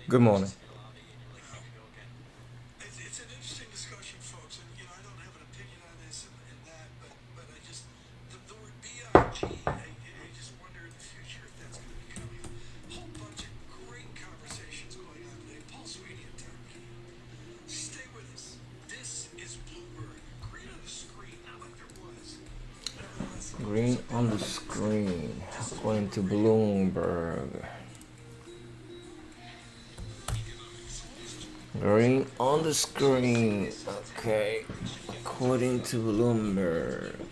Good morning. It's an interesting discussion, folks, and I don't have an opinion on this and that, but I just the word BIG, I just wonder in the future if that's going to be coming. A whole bunch of great conversations going on today. Paul Sweeney and Tom Kenny. Stay with us. This is Bloomberg. Green on the screen, not like there was. Nevertheless, there's Green a bit on of the a screen, according to disagreement. Bloomberg. So let's talk about some Green of it. on the So the screen. CBS intel Okay, gave us according to Bloomberg. the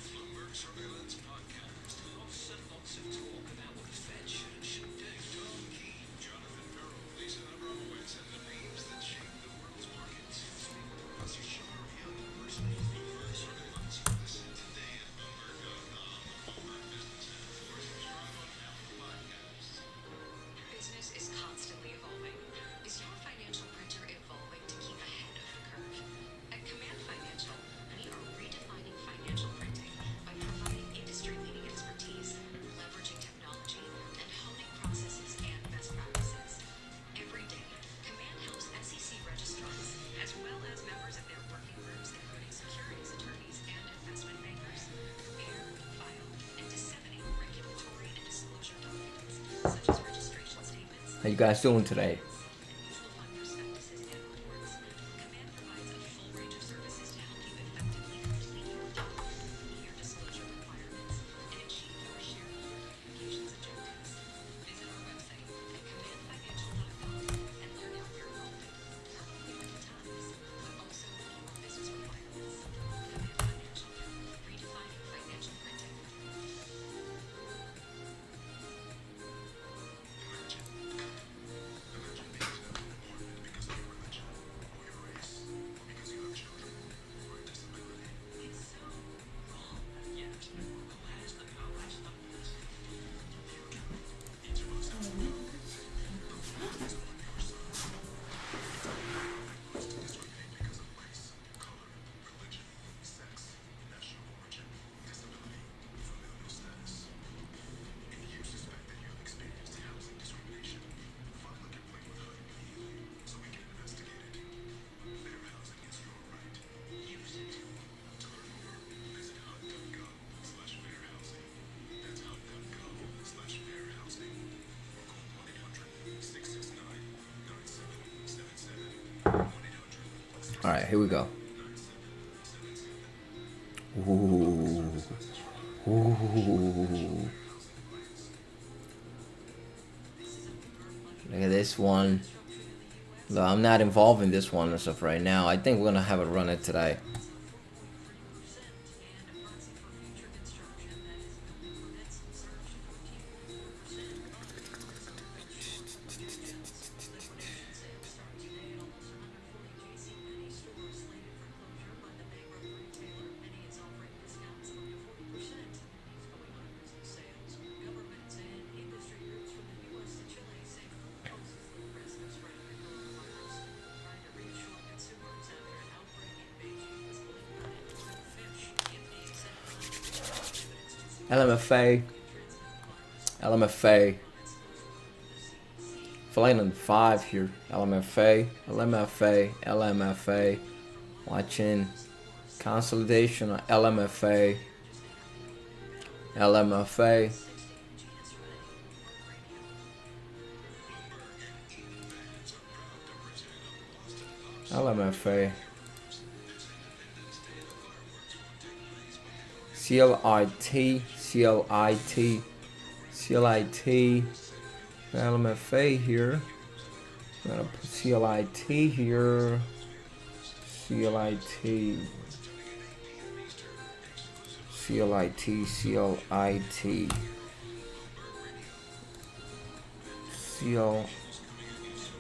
Bloomberg Surveillance Podcast. Lots and lots of talk about what the Fed should and shouldn't do. Tom Keene, Jonathan Farrell, Lisa Abramowitz, and the names that shape the world's markets. Professor Shar, young person with Bloomberg Surveillance. Listen today at Bloomberg.com, the Bloomberg Business app, or subscribe on Apple Podcasts. Business is constantly evolving. Is your financial printer evolving to keep ahead of the curve? At Command Financial, we are redefining financial printing by providing industry-leading expertise, leveraging technology, and honing processes and best practices. Every day, Command helps SEC registrars, as well as members of their working groups, including securities attorneys and investment bankers, prepare, file, and disseminate regulatory and disclosure documents, such as registration statements, How you guys doing today? and mutual fund prospectuses and reports. Command provides a full range of services to help you effectively complete your job, meet your disclosure requirements, and achieve your shareholder communications objectives. Visit our website at commandfinancial.com and learn how we're evolving, not only with the times, but also with your business requirements. Command Financial, redefining financial printing. Imagine being born because of your religion, or your race, or because you have children, or a disability. It's so wrong. Yet, who has the power to stop this? You do. Each of us has a will. The vote is on your side. Wants to discriminate because of race, color, religion, sex, national origin, disability, familial status. If you suspect that you have experienced housing discrimination, file a complaint with HUD immediately so we can investigate it. Fair housing is your right. Use it. To learn more, visit HUD.gov/fairhousing. That's HUD.gov/fairhousing. Or call 1-800-669-9777. 1-800-669-9777. All right, here we go. Ooh. Ooh. Look at this one. Look, I'm not involved in this one as of right now. I think we're gonna have a run it today. LMFA, LMFA. Flying on 5 here. LMFA, LMFA, LMFA. Watching consolidation on LMFA, LMFA. LMFA. CLIT, CLIT, CLIT. LMFA here. I'm gonna put CLIT here. CLIT. CLIT, CLIT.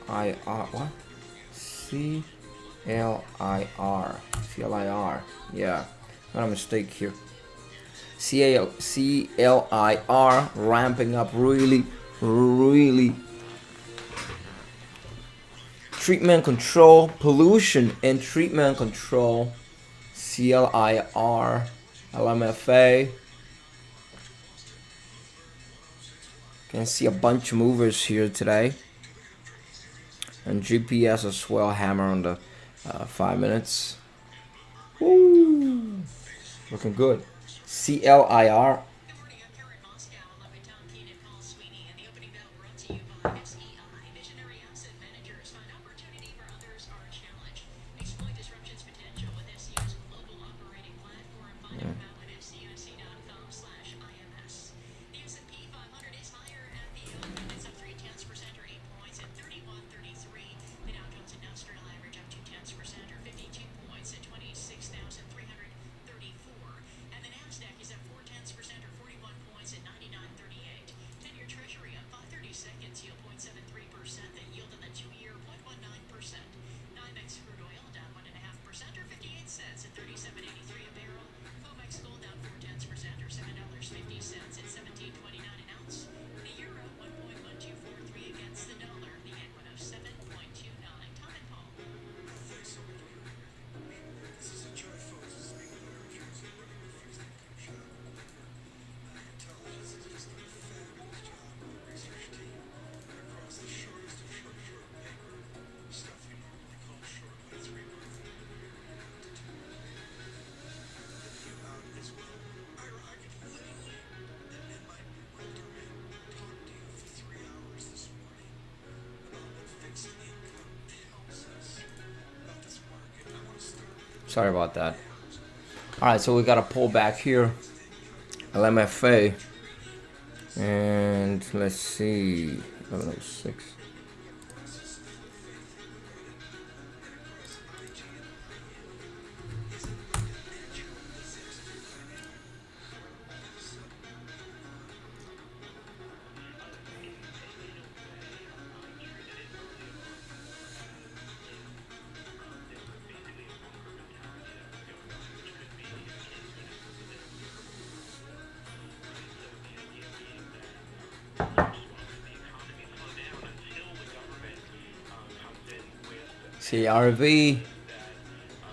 CLIR. What? CLIR. CLIR. Yeah. Not a mistake here. CLIR ramping up really, really. Treatment control, pollution and treatment control. CLIR, LMFA. Can see a bunch of movers here today, and GPS as well. Hammer on the 5 minutes. Woo! Looking good. CLIR. Good morning. I'm here in Moscow. I'm with Tom Keene and Paul Sweeney, and the opening bell brought to you by SEI. Visionary asset managers find opportunity where others are challenged. Exploit disruption's potential with SEI's global operating platform. Find out how at scic.com/IMS. The S&P 500 is higher at the open. It's up 0.3% or 8 points at 3133. The Dow Jones Industrial Average up 0.2% or 52 points at 26,334. And the Nasdaq is up 0.4% or 41 points at 9938. 10-year Treasury up 5/30 yield 0.73%. The yield on the 2-year 0.19%. NYMEX crude oil down 1.5% or 58 cents at 37.83 a barrel. COMEX gold down 0.4% or $7.50 at 17.29 an ounce. The euro 1.1243 against the dollar. The yen 107.29. Tom and Paul. Thanks so much, Gary. This is a joy, folks. This is me with Larry Jersey, running the fixed income shop over here. Intelligence has just done a fabulous job with the research team across the shortest of short paper stuff we normally call short by 3 months. To 2 you out as well. Ira, I could literally, in my bewilderment, talk to you for 3 hours this morning about what fixed income tells us about this market. I want to start with Sorry about that. All right, so we got a pullback here. LMFA, and let's see, 1106. CRV,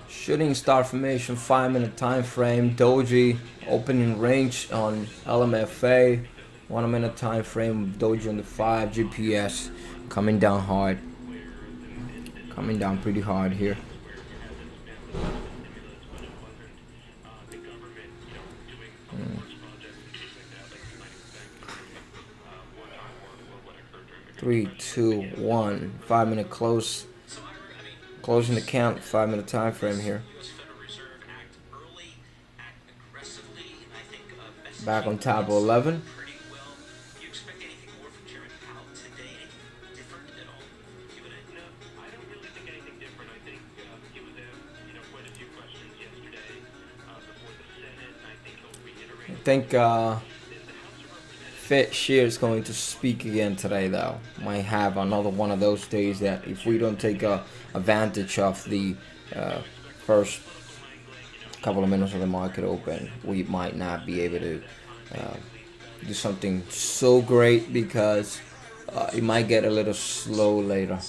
shooting star formation, 5-minute time frame. Doji opening range on LMFA, 1 minute time frame. Doji on the 5. GPS coming down hard, coming down pretty hard here. Three, two, 1. 5-minute close. Closing the count, 5-minute time frame here. U.S. Federal Reserve act early, act aggressively. I think Back on top of 11. pretty well. Do you expect anything more from Chairman Powell today? Anything different at all? Q&A? No, I don't really think anything different. I think he was asked, quite a few questions yesterday before the Senate, and I think he'll reiterate. I think Fit Shear is going to speak again today, though. Might have another one of those days that if we don't take advantage of the first couple of minutes of the market open, we might not be able to do something so great because it might get a little slow later.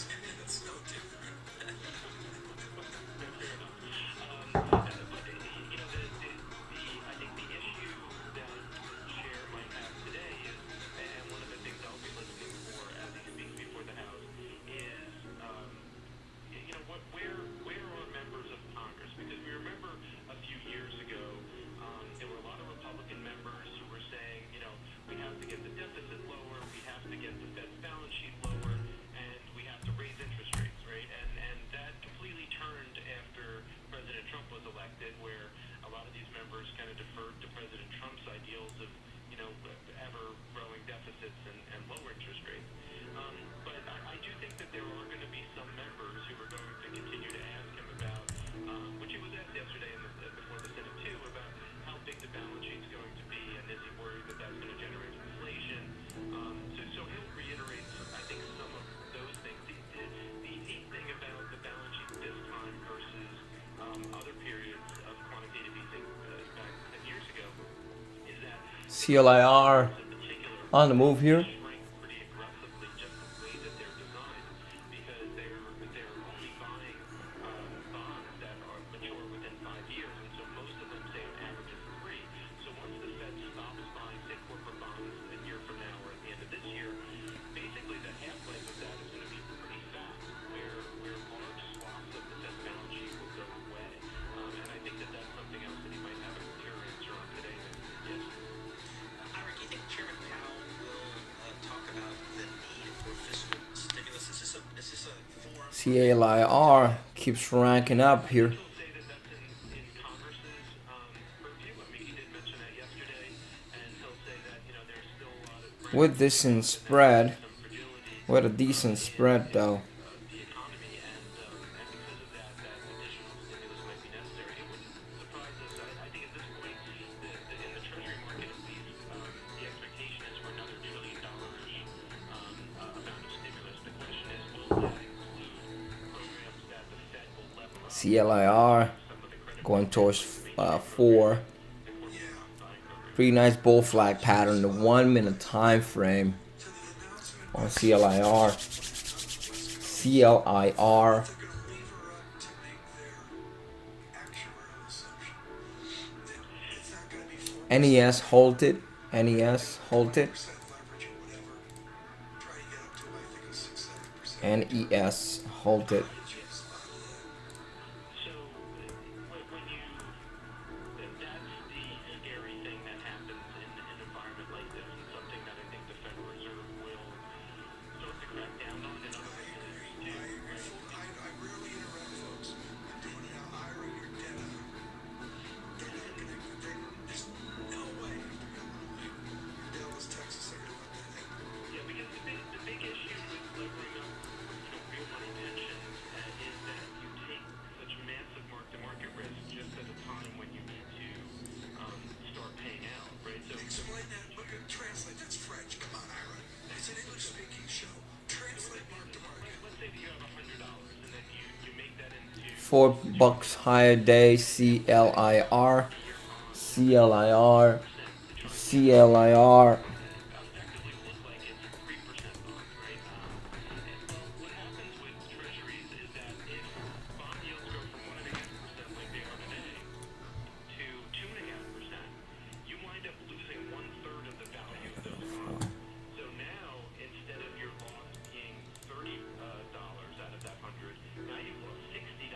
CLIR on the move here. CLIR keeps ranking up here. He'll say that that's in Congress's purview. I mean, he did mention that yesterday, and he'll say that there's still a lot of With decent spread. some fragility With a decent spread though. the economy, and because of that, that additional stimulus might be necessary. It wouldn't surprise us. I think at this point, in the Treasury market at least, the expectation is for another $1 trillion amount of stimulus. The question is, will that include programs that the Fed will level up CLIR some of the credit going towards 4. Pretty nice bull flag pattern. The 1 minute time frame on CLIR. CLIR. They're going to leave her up to make their actuarial assumption. It's not going to be 4% NES halted. NES halted. leverage or whatever. Try to get up to, I think, a 6-7%. NES halted. So when you that's the scary thing that happens in an environment like this, and something that I think the Federal Reserve will start to crack down on, and other regulators too. I rarely interrupt folks. I'm doing it now. Ira, you're dead on. They're not going to. There's no way. Dallas, Texas, they're going to let that happen. Yeah, because the big issue with levering up, real money pensions is that you take such massive mark-to-market risk just at a time when you need to start paying out, right? So Explain that. Look at translate. That's French. Come on, Ira. It's an English-speaking show. Translate mark to market. let's say that you have $100, and then you make that into $4 higher day. CLIR. CLIR. CLIR. effectively look like it's 3% bonds, right? And well, what happens with treasuries is that if bond yields go from 1.5% like they are today to 2.5%, you wind up losing 1/3 of the value of those bonds. So now, instead of your loss being $30 out of that 100, now you've lost $60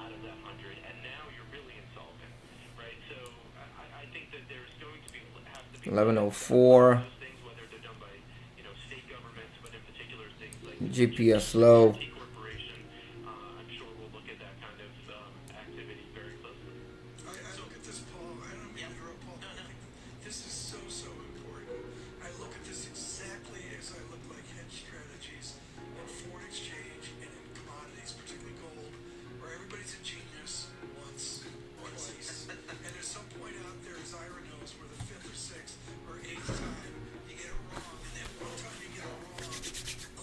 out of that 100, and now you're really insolvent, right? So I think that there's going to be have to be 1104. those things, whether they're done by state governments, but in particular things like GPS low. T Corporation. I'm sure we'll look at that kind of activity very closely. I look at this, Paul. I don't mean to interrupt, Paul. I think this is so important. I look at this exactly as I look like hedge strategies in foreign exchange and in commodities, particularly gold, where everybody's a genius once or twice. And there's some point out there, as Ira knows, where the 5th or 6th or 8th time you get it wrong, and that one time you get it wrong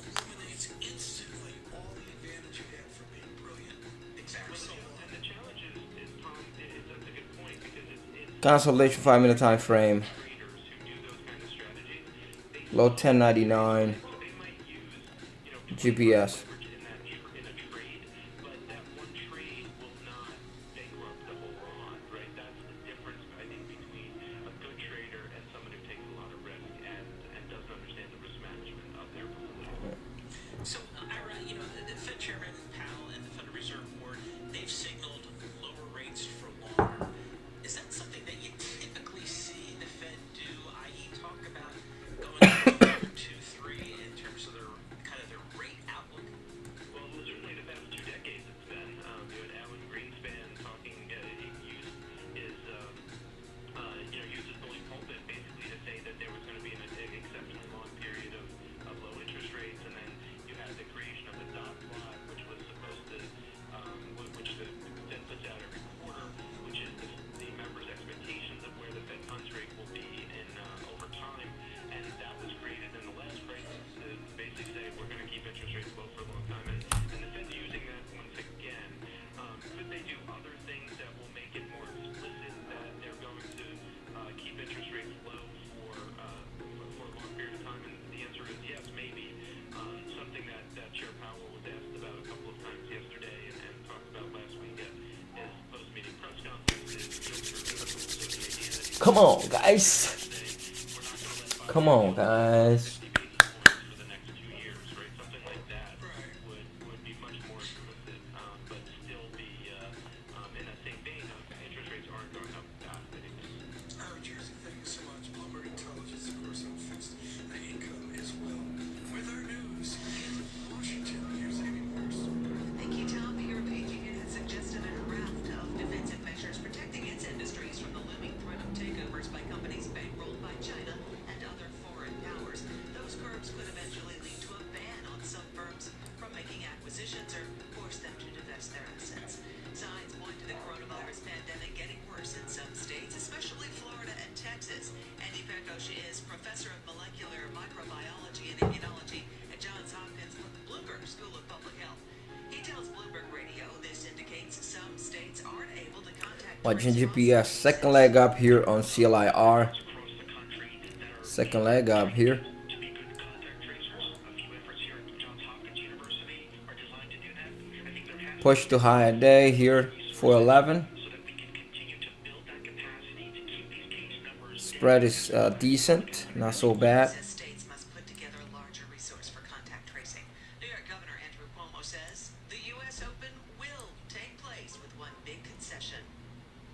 eliminates instantly all the advantage you had from being brilliant. Exactly. And the challenge is Tom, that's a good point, because it's Consolidation 5 minute time frame. traders who do those kind of strategies. They Low 1099. so they might use GPS. leverage in a trade, but that one trade will not bankrupt the whole bond, right? That's the difference, I think, between a good trader and someone who takes a lot of risk and doesn't understand the risk management of their portfolio. So, Ira, the Fed Chairman Powell and the Federal Reserve Board, they've signaled lower rates for longer. Is that something that you typically see the Fed do, i.e. talk about going 2, 3 in terms of their rate outlook? Well, certainly the past 2 decades it's been. You had Alan Greenspan talking, used his bully pulpit basically to say that there was going to be an exceptionally long period of low interest rates, and then you had the creation of the dot plot, which was supposed to, which the Fed puts out every quarter, which is the members' expectations of where the Fed funds rate will be in over time, and that was created in the last crisis to basically say we're going to keep interest rates low for a long time, and the Fed's using that once again. Could they do other things that will make it more explicit that they're going to keep interest rates low for a long period of time? And the answer is yes, maybe. Something that Chair Powell was asked about a couple of times yesterday and talked about last week at his post-meeting press conference is yield curve. So the idea that Come on, guys. we're not going to let Come on, guys. 50 basis points for the next 2 years, right? Something like that would be much more explicit, but still be in that same vein of interest rates aren't going up fast anyways. Ira Jersey, thank you so much. Bloomberg Intelligence, of course, on fixed income as well. With our news in Washington, here's Amy Morse. professor of molecular microbiology and immunology at Johns Hopkins Bloomberg School of Public Health. He tells Bloomberg Radio this indicates some states aren't able to contact Watching trace GPS, hospitals. second leg up here on CLIR. across the country that are Second leg up here. to be good contact tracers. A few efforts here at Johns Hopkins University are designed to do that. I think there has Push to higher day here for 11. so that we can continue to build that capacity to keep these case numbers Spread is decent, not so bad. Says states must put together a larger resource for contact tracing. New York Governor Andrew Cuomo says the U.S. Open will take place with one big concession.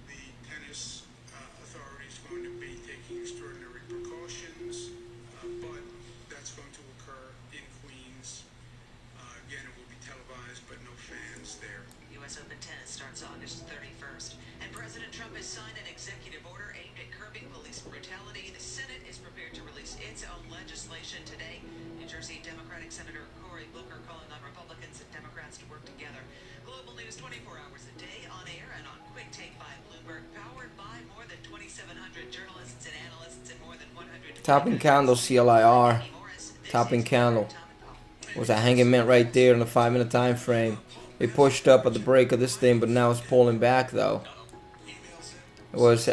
The tennis authority is going to be taking extraordinary precautions, but that's going to occur in Queens. Again, it will be televised, but no fans there. U.S. Open tennis starts August 31st, and President Trump has signed an executive order aimed at curbing police brutality. The Senate is prepared to release its own legislation today. New Jersey Democratic Senator Cory Booker calling on Republicans and Democrats to work together. Global news 24 hours a day, on air and on quick take by Bloomberg, powered by more than 2,700 journalists and analysts and more than 100. Topping candle CLIR. Topping candle. Was a hanging man right there in the 5-minute time frame. It pushed up at the break of this thing, but now it's pulling back though. It was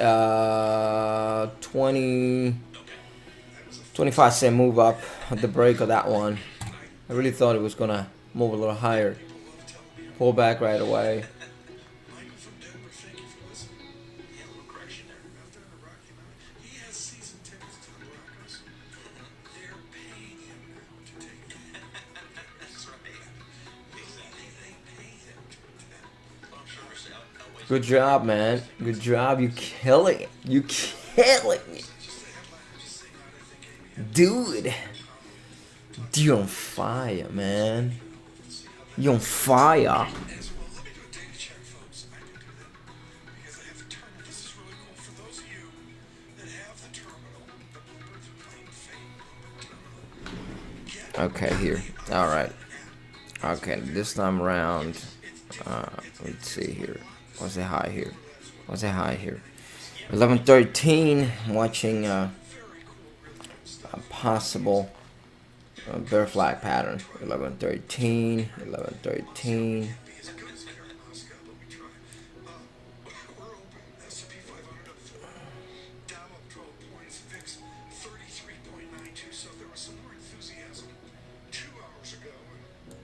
25-cent move up at the break of that one. I really thought it was gonna move a little higher. Pull back right away. Michael from Denver, thank you for listening. Yeah, a little correction there. After the Rocky Mountain, he has season tickets to the Broncos. They're paying him now to take it. That's right. Exactly. They pay him to attend. I'm sure outweighs Good job, man. Good job. You killing it. You killing it. Just the headline, I'm just saying that I think Amy Dude. You're on fire, man. You're on fire. as well. Let me do a data check, folks. I can do that because I have the terminal. This is really cool. For those of you that have the terminal, the Bloomberg Plain Fame terminal, get Okay, here. All right. Okay, this time around. Let's see here. What's the high here? What's the high here? 11:13. Watching a possible bear flag pattern. 11:13. 11:13. because it goes here in Moscow, but we try. We're open. S&P 500 up 4. Dow up 12 points. VIX 33.92. So there was some more enthusiasm 2 hours ago, and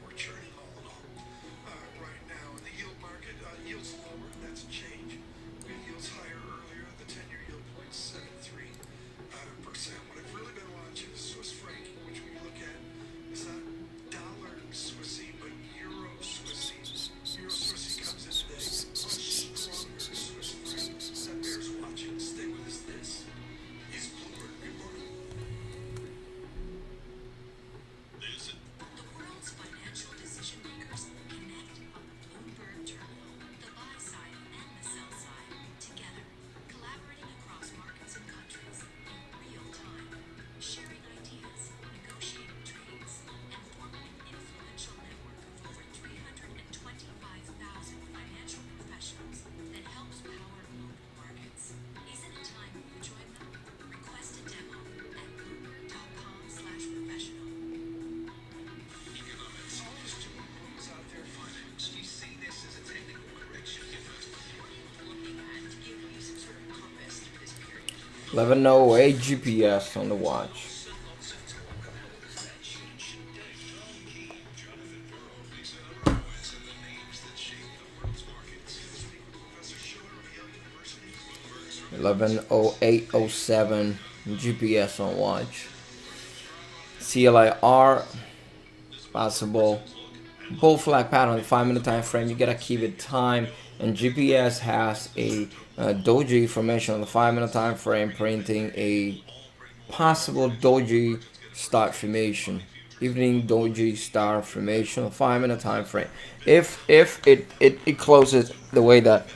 we're churning all in all right now. In the yield market, yields lower. That's a change. We had yields higher earlier. The 10-year yield 0.73%. What I've really been watching is Swiss franc, which we look at is not dollar Swissy, but euro Swissy. Euro Swissy comes in today. Much stronger Swiss franc. That bears watching. Stay with us. This is Bloomberg. Good morning. The world's financial decision makers connect on the Bloomberg terminal. The buy side and the sell side together, collaborating across markets and countries in real time, sharing ideas, negotiating trades, and forming an influential network of over 325,000 financial professionals that helps power global markets. Isn't it time you join them? Request a demo at bloomberg.com/professional. Economics. All this doom gloom's out there finance. Do you see this as a technical correction? Looking at to give you some sort of compass through this period. 11:08 GPS on the watch. Jonathan Burrow thinks that otherwise are the names that shape the world's markets. Speak with Professor Schiller of Yale University. 11:08:07 GPS on watch. CLIR possible bull flag pattern on the 5-minute time frame. You gotta keep it time, and GPS has a doji formation on the 5-minute time frame, printing a possible doji start formation, evening doji star formation on the 5-minute time frame. If it closes the way that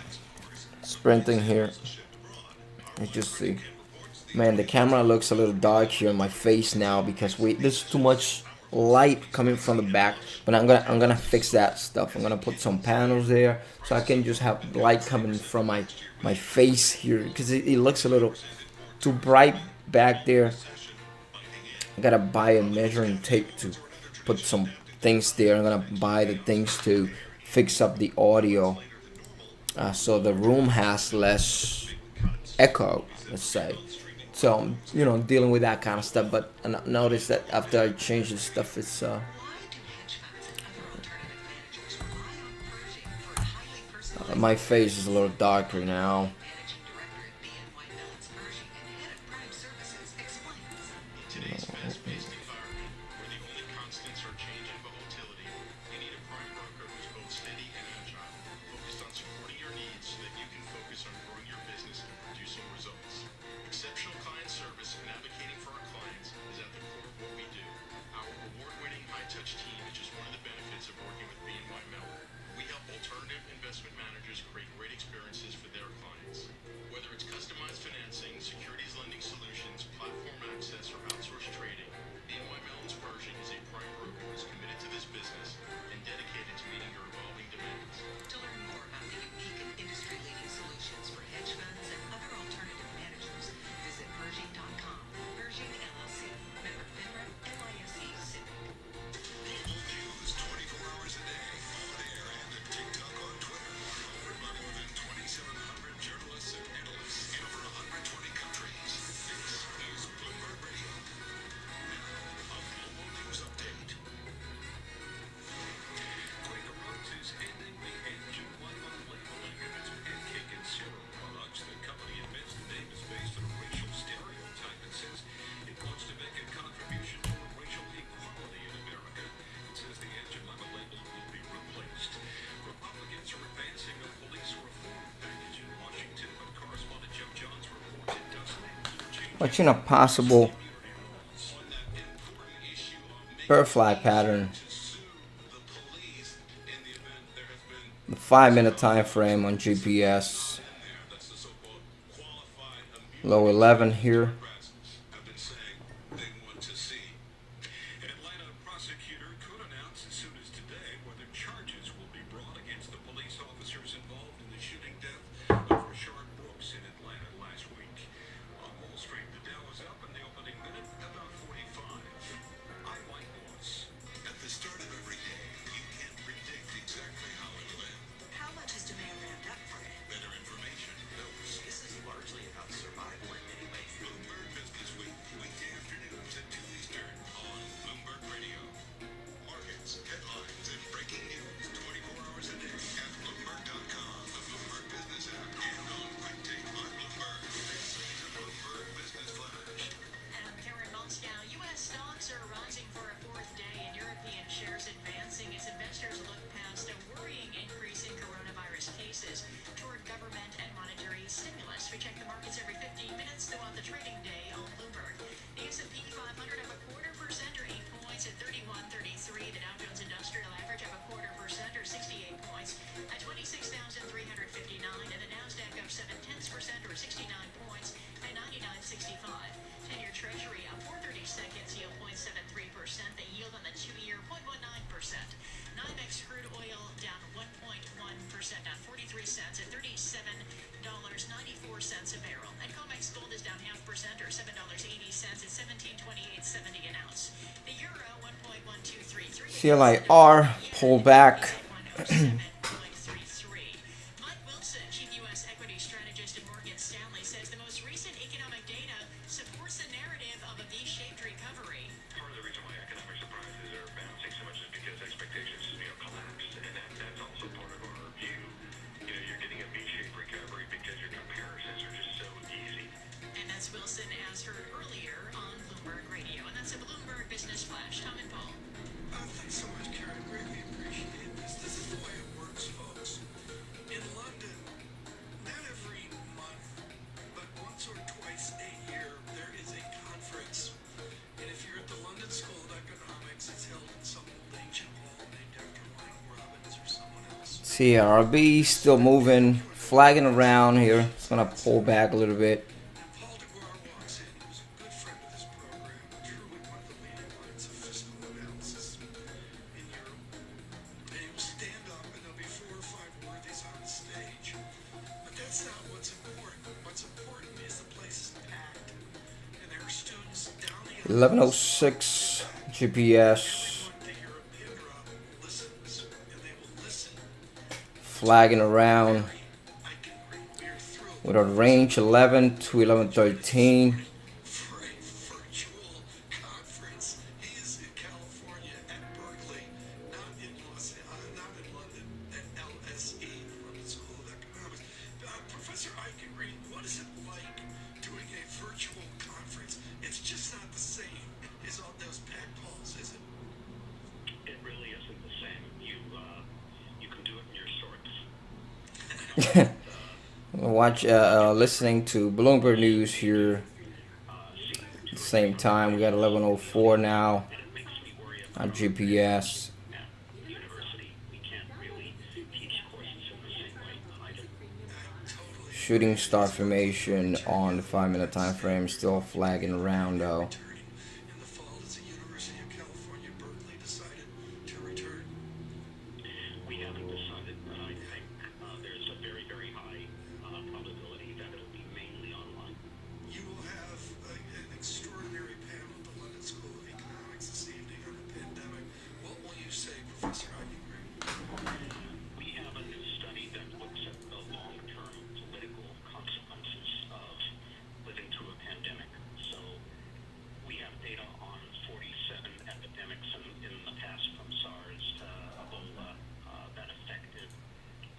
sprinting here, you just see. Man, the camera looks a little dark here on my face now because there's too much light coming from the back. But I'm gonna fix that stuff. I'm gonna put some panels there so I can just have light coming from my face here because it looks a little too bright back there. I gotta buy a measuring tape to put some things there. I'm gonna buy the things to fix up the audio, so the room has less echo, let's say. So you know, dealing with that kind of stuff. But I noticed that after I changed the stuff, it's Why do hedge funds and other alternative managers rely on Pershing for highly personalized my face is a little darker now. managing director at BNY Mellon's Pershing and head of prime services explains. In today's fast-paced environment, where the only constants are change and volatility, you need a prime broker who's both steady and agile, focused on supporting your needs so that you can focus on growing your business and producing results. Exceptional client service and advocating for our clients is at the core of what we do. Our award-winning high-touch team is just one of the benefits of working with BNY Mellon. We help alternative investment managers create great experiences for their clients. Whether it's customized financing, securities lending solutions, platform access, or outsourced trading, BNY Mellon's Pershing is a prime broker who is committed to this business and dedicated to meeting your evolving demands. To learn more about the unique and industry-leading solutions for hedge funds and other alternative managers, visit Pershing.com. Pershing LLC, member FINRA, NYSE, SIPC. Global news 24 hours a day, on air and at TikTok on Twitter. Covered by more than 2,700 journalists and analysts in over 120 countries. This is Bloomberg Radio. Now, a global news update. Quaker Oats is ending the age of one-month labeling of its pancake and cereal products. The company admits the name is based on a racial stereotype and says it wants to make a contribution to racial equality in America. It says the Edge of Mama label will be replaced. Republicans are advancing a police reform package in Washington, but correspondent Joe Johns reports it doesn't include changes Watching a possible on that important issue of making bird fly pattern. to sue the police in the event there has been The 5-minute time frame on GPS. there. That's the so-called qualified Low 11 here. Democrats have been saying they want to see. An Atlanta prosecutor could announce as soon as today whether charges will be brought against the police officers involved in the shooting death of Rashard Brooks in Atlanta last week. On Wall Street, the Dow was up in the opening minute about 45. I'm Mike Morse. At the start of every day, you can't predict exactly how it will end. How much has demand ramped up, Fred? Better information helps. This is largely about survival in many ways. Bloomberg Business Week, weekday afternoons at 2 Eastern on Bloomberg Radio. Markets, headlines, and breaking news 24 hours a day at Bloomberg.com, the Bloomberg Business app, and on Quick Take by Bloomberg. This is a Bloomberg Business Flash. And here in Moscow, U.S. stocks are rising for a fourth day and European shares advancing as investors look past a worrying increase in coronavirus cases toward government and monetary stimulus. We check the markets every 15 minutes throughout the trading day on Bloomberg. The S&P 500 up 0.25% or 8 points at 3133. The Dow Jones Industrial Average up 0.25% or 68 points at 26,359. And the Nasdaq up 0.7% or 69 points at 9965. 10-year Treasury up 4/32, yield 0.73%. The yield on the 2-year 0.19%. NYMEX crude oil down 1.1%, down 43 cents at $37.94 a barrel. And COMEX gold is down 0.5% or $7.80 at $17.2870 an ounce. The euro 1.1233. CLIR pull back. 107.33. Mike Wilson, chief U.S. equity strategist at Morgan Stanley, says the most recent economic data supports the narrative of a V-shaped recovery. Part of the reason why economic surprises are bouncing so much is because expectations, collapsed, and that's also part of our view. You're getting a V-shaped recovery because your comparisons are just so easy. And that's Wilson as heard earlier on Bloomberg Radio. And that's a Bloomberg Business Flash. Tom and Paul. Thanks so much, Karen. Greatly appreciate this. This is the way it works, folks. In London, not every month, but once or twice a year, there is a conference. And if you're at the London School of Economics, it's held in some old ancient hall named after Mike Robbins or someone else. CRB still moving, flagging around here. It's gonna pull back a little bit. And Paul DeGuara walks in. He was a good friend of this program, truly one of the leading minds of fiscal analysis in Europe. And he will stand up, and there'll be 4 or 5 worthies on the stage. But that's not what's important. What's important is the place is packed, and there are 11:06 GPS They hear a pin drop, listens, and they will listen. flagging around I can agree. We are thrilled with a range 11 to 11:13. for a virtual conference. He is in California at Berkeley, not in not in London, at LSE, London School of Economics. Professor Eichengreen, what is it like doing a virtual conference? It's just not the same as all those packed halls, is it? It really isn't the same. You can do it in your shorts. Watch, listening to Bloomberg News here at the same time. We got 11:04 now And it makes me worry about on GPS. at university. We can't really teach courses in the same way either. Shooting star formation on the 5-minute time frame, still flagging around though. Returning in the fall as the University of California, Berkeley decided to return. We haven't decided, but I think there's a very, very high probability that it'll be mainly online. You will have an extraordinary panel at the London School of Economics this evening on the pandemic. What will you say, Professor Eichengreen? We have a new study that looks at the long-term political consequences of living through a pandemic. So we have data on 47 epidemics in the past, from SARS to Ebola, that affected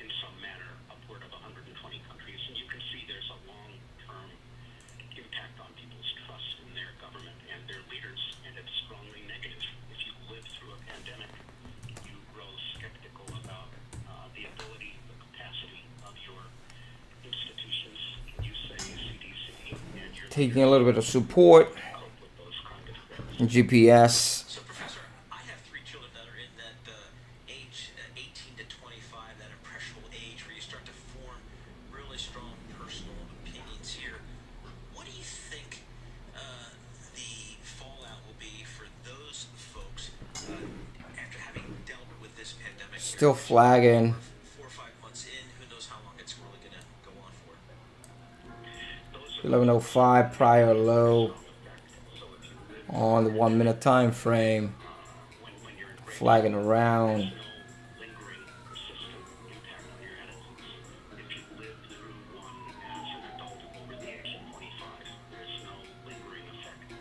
in some manner upward of 120 countries. And you can see there's a long-term impact on people's trust in their government and their leaders, and it's strongly negative. If you live through a pandemic, you grow skeptical about the ability, the capacity of your institutions, you say CDC, and your Taking a little bit of support. cope with those kind of threats. GPS. So, Professor, I have three children that are in that age 18 to 25, that impressionable age where you start to form really strong personal opinions here. What do you think the fallout will be for those folks after having dealt with this pandemic? Still flagging. 4 or 5 months in, who knows how long it's really going to go on for. 11:05 prior low on the 1-minute time frame. Flagging around. Lingering, persistent impact on your attitudes. If you live through one as an adult over the age of 25, there's no lingering effect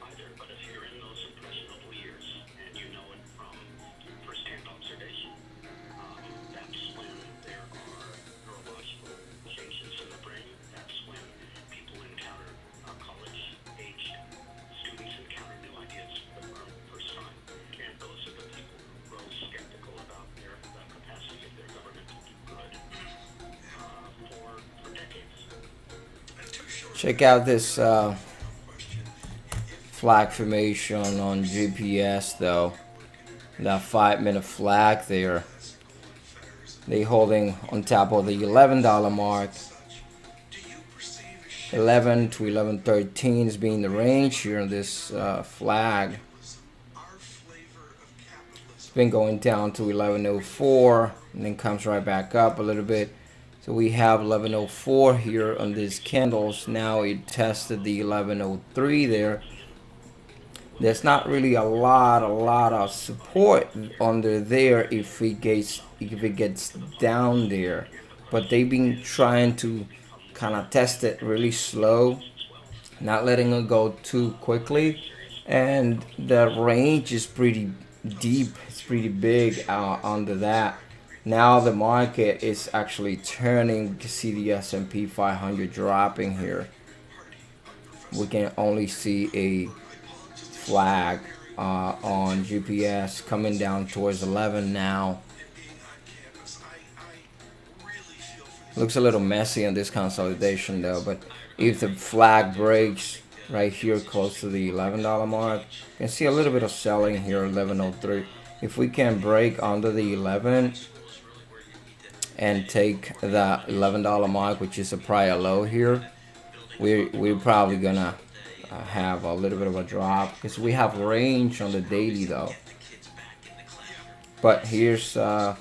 either. But if you're in those impressionable years and you know it from firsthand observation, that's when there are neurological changes in the brain. That's when people encounter college-aged students encounter new ideas for the first time. And those are the people who grow skeptical about the capacity of their government to do good for decades. Check out this flag formation on GPS though. That 5-minute flag there. They holding on top of the $11 mark. Do you perceive a shift 11 to 11:13 is being the range here on this flag. was our flavor of capitalism? It's been going down to 11:04 and then comes right back up a little bit. So we have 11:04 here on these candles. Now it tested the 11:03 there. There's not really a lot of support under there if it gets down there, but they've been trying to kind of test it really slow, not letting it go too quickly, and the range is pretty deep. It's pretty big under that. Now the market is actually turning. You can see the S&P 500 dropping here. We can only see a flag on GPS coming down towards 11 now. Being on campus, I really feel for these. Looks a little messy on this consolidation though, but if the flag breaks right here close to the $11 mark, you can see a little bit of selling here, 11:03. If we can break under the 11 and take the $11 mark, which is a prior low here, we're probably gonna have a little bit of a drop because we have range on the daily though. But here's the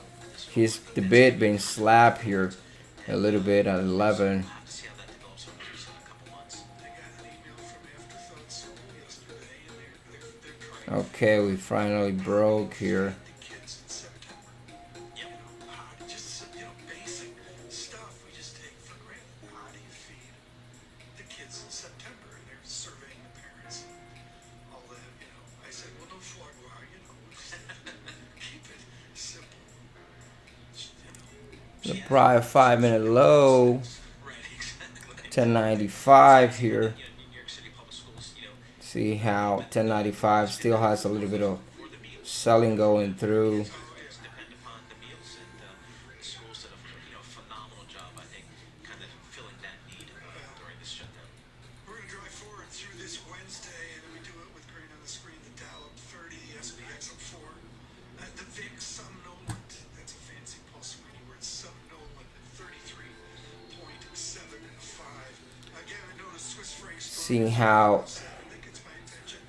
bid being slapped here a little bit at 11. I got an email from Afterthought Soul yesterday, Okay, we finally broke here. Kids in September. Just basic stuff we just take for granted. How do you feed the kids in September? And they're surveying the parents. All that, I said, well, no foie gras, keep it simple. The prior 5-minute low, Right, exactly. 1095 here. New York City Public Schools, See how 1095 still has a little bit of for the meals. selling going through. Depend upon the meals, and the schools did a phenomenal job, I think, kind of filling that need during this shutdown. We're going to drive forward through this Wednesday, and then we do it with green on the screen. The Dow up 30, SPX up 4. The VIX somnolent. That's a fancy pulse reading word. Somnolent at 33.75. Again, I noticed Swiss francs. Seeing how That gets my attention.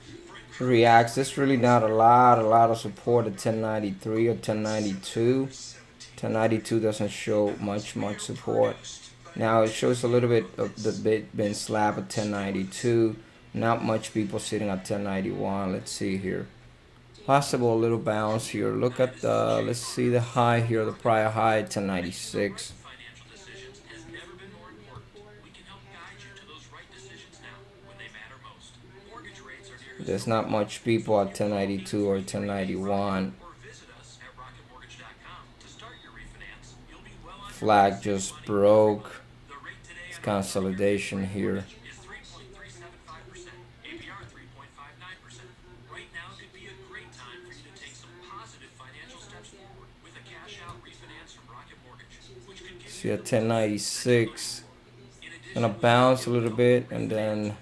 reacts. There's really not a lot of support at 1093 or 1092. 1092 doesn't show much support. Now it shows a little bit of the bit been slapped at 1092. Not much people sitting at 1091. Let's see here. Possible little bounce here. Look at the, let's see the high here, the prior high at 1096. Financial decisions has never been more important. We can help guide you to those right decisions now when they matter most. Mortgage rates are near There's not much people at 1092 or 1091. or visit us at rocketmortgage.com to start your refinance. You'll be well on your Flag just broke. The rate today It's on consolidation here. is 3.375%, APR 3.59%. Right now could be a great time for you to take some positive financial steps forward with a cash out refinance from Rocket Mortgage, which could give See you at 1096. in addition Gonna bounce a little bit and then little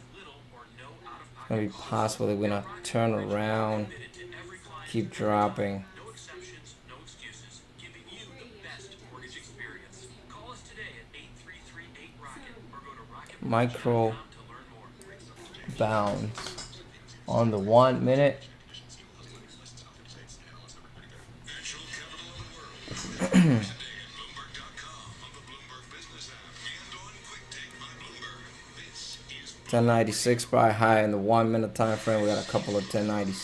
or no out of it's gonna be possible that we're gonna turn around, pocket to every client. keep dropping. No exceptions, no excuses, giving you the best mortgage experience. Call us today at 8338 Rocket or go to Rocket Micro to learn more. bounce on the 1 minute. National capital of the world. Today at Bloomberg.com, on the Bloomberg Business app, and on QuickTake by Bloomberg. This is 1096 probably high in the 1 minute time frame. We got a couple of 1096. The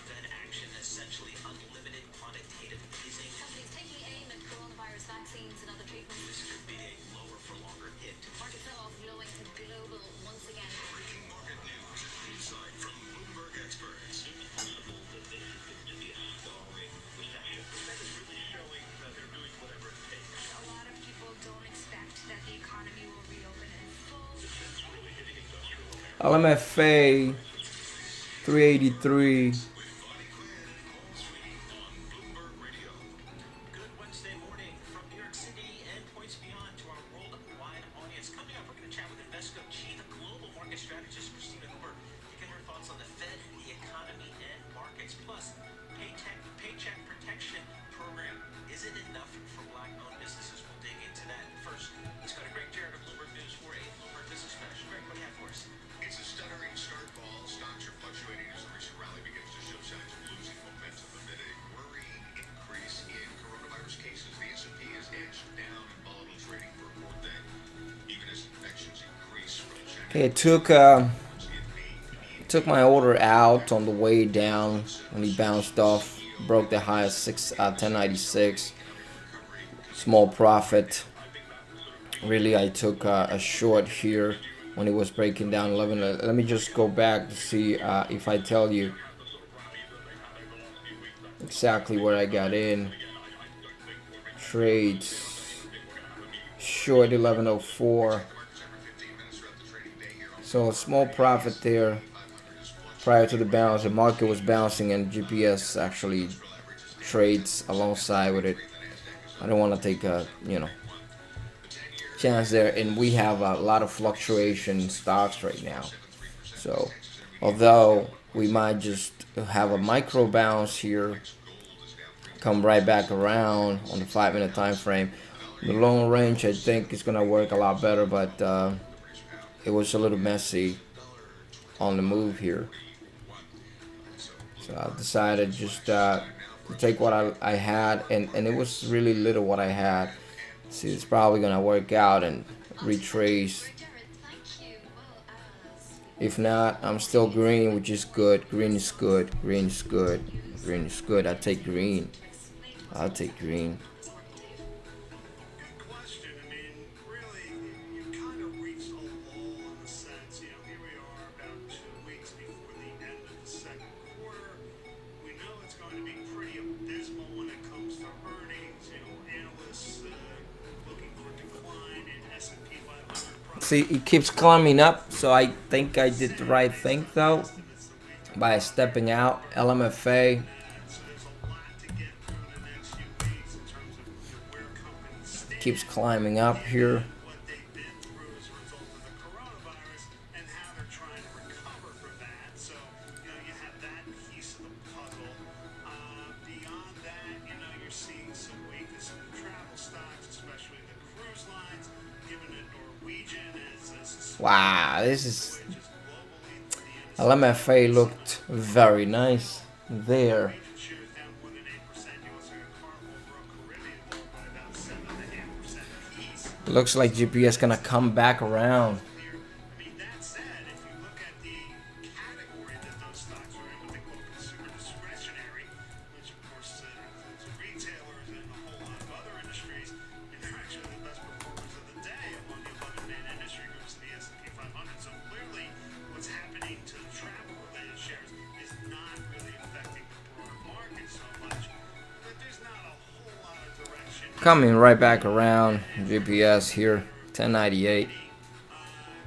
Fed action, essentially unlimited quantitative easing. Companies taking aim at coronavirus vaccines and other treatments. This could be a lower for longer hit. Market sell-off blowing global once again. breaking market news. Insight from Bloomberg experts. A lot of people don't expect that the economy will reopen in full. LMFA 383. Good Wednesday morning from New York City and points beyond to our worldwide audience. Coming up, we're going to chat with Invesco Chief Global Market Strategist Christina Hooper to get her thoughts on the Fed, the economy, and markets. Plus, Paycheck Protection Program. Is it enough for black-owned businesses? We'll dig into that. First, let's go to Greg Jarrett of Bloomberg News for a Bloomberg Business Flash. Greg, what do you have for us? It's a stuttering start, Paul. Stocks are fluctuating as the recent rally begins to show signs of losing momentum amid a worrying increase in coronavirus cases. The S&P is edged down in volatile trading for a fourth day, even as infections increase from China. Okay, took my order out on the way down when he bounced off, broke the high of 1096. Small profit. Really, I took a short here when it was breaking down 11. Let me just go back to see if I tell you exactly where I got in. Trades short 1104. So a small profit there prior to the bounce. The market was bouncing and GPS actually trades alongside with it. I don't want to take a chance there, and we have a lot of fluctuation in stocks right now. So although we might just have a micro bounce here, come right back around on the 5-minute time frame. The long range I think is gonna work a lot better, but it was a little messy on the move here. So I decided just to take what I had, and it was really little what I had. See, it's probably gonna work out and retrace. Jared, thank you. Well, as we If not, I'm still green, which is good. Green is good. Green is good. Green is good. I take green. I'll take green. Good question. I mean, really, you kind of reached a lull in the sense, here we are about 2 weeks before the end of the second quarter. We know it's going to be pretty abysmal when it comes to earnings. Analysts looking for decline in S&P 500 See, it keeps climbing up, so I think I did the right thing though estimates that we by stepping out. LMFA so there's a lot to get through the next few weeks in terms of where companies stand. keeps climbing up here. What they've been through as a result of the coronavirus and how they're trying to recover from that. So, you have that piece of the puzzle. Beyond that, you're seeing some weakness in the travel stocks, especially the cruise lines, given that Norwegian as Wow, this is just globally through the end of LMFA looked very nice there. Norwegian shares down more than 8%. You also got Carnival, Royal Caribbean lower by about 7.5% apiece. Looks like GPS gonna come back around. I mean, that said, if you look at the category that those stocks are in, what they call consumer discretionary, which of course includes retailers and a whole lot of other industries, they're actually the best performers of the day among the 11 main industry groups in the S&P 500. So clearly, what's happening to the travel-related shares is not really affecting the broader market so much. But there's not a whole lot of direction. Coming right back around. GPS here, 1098. To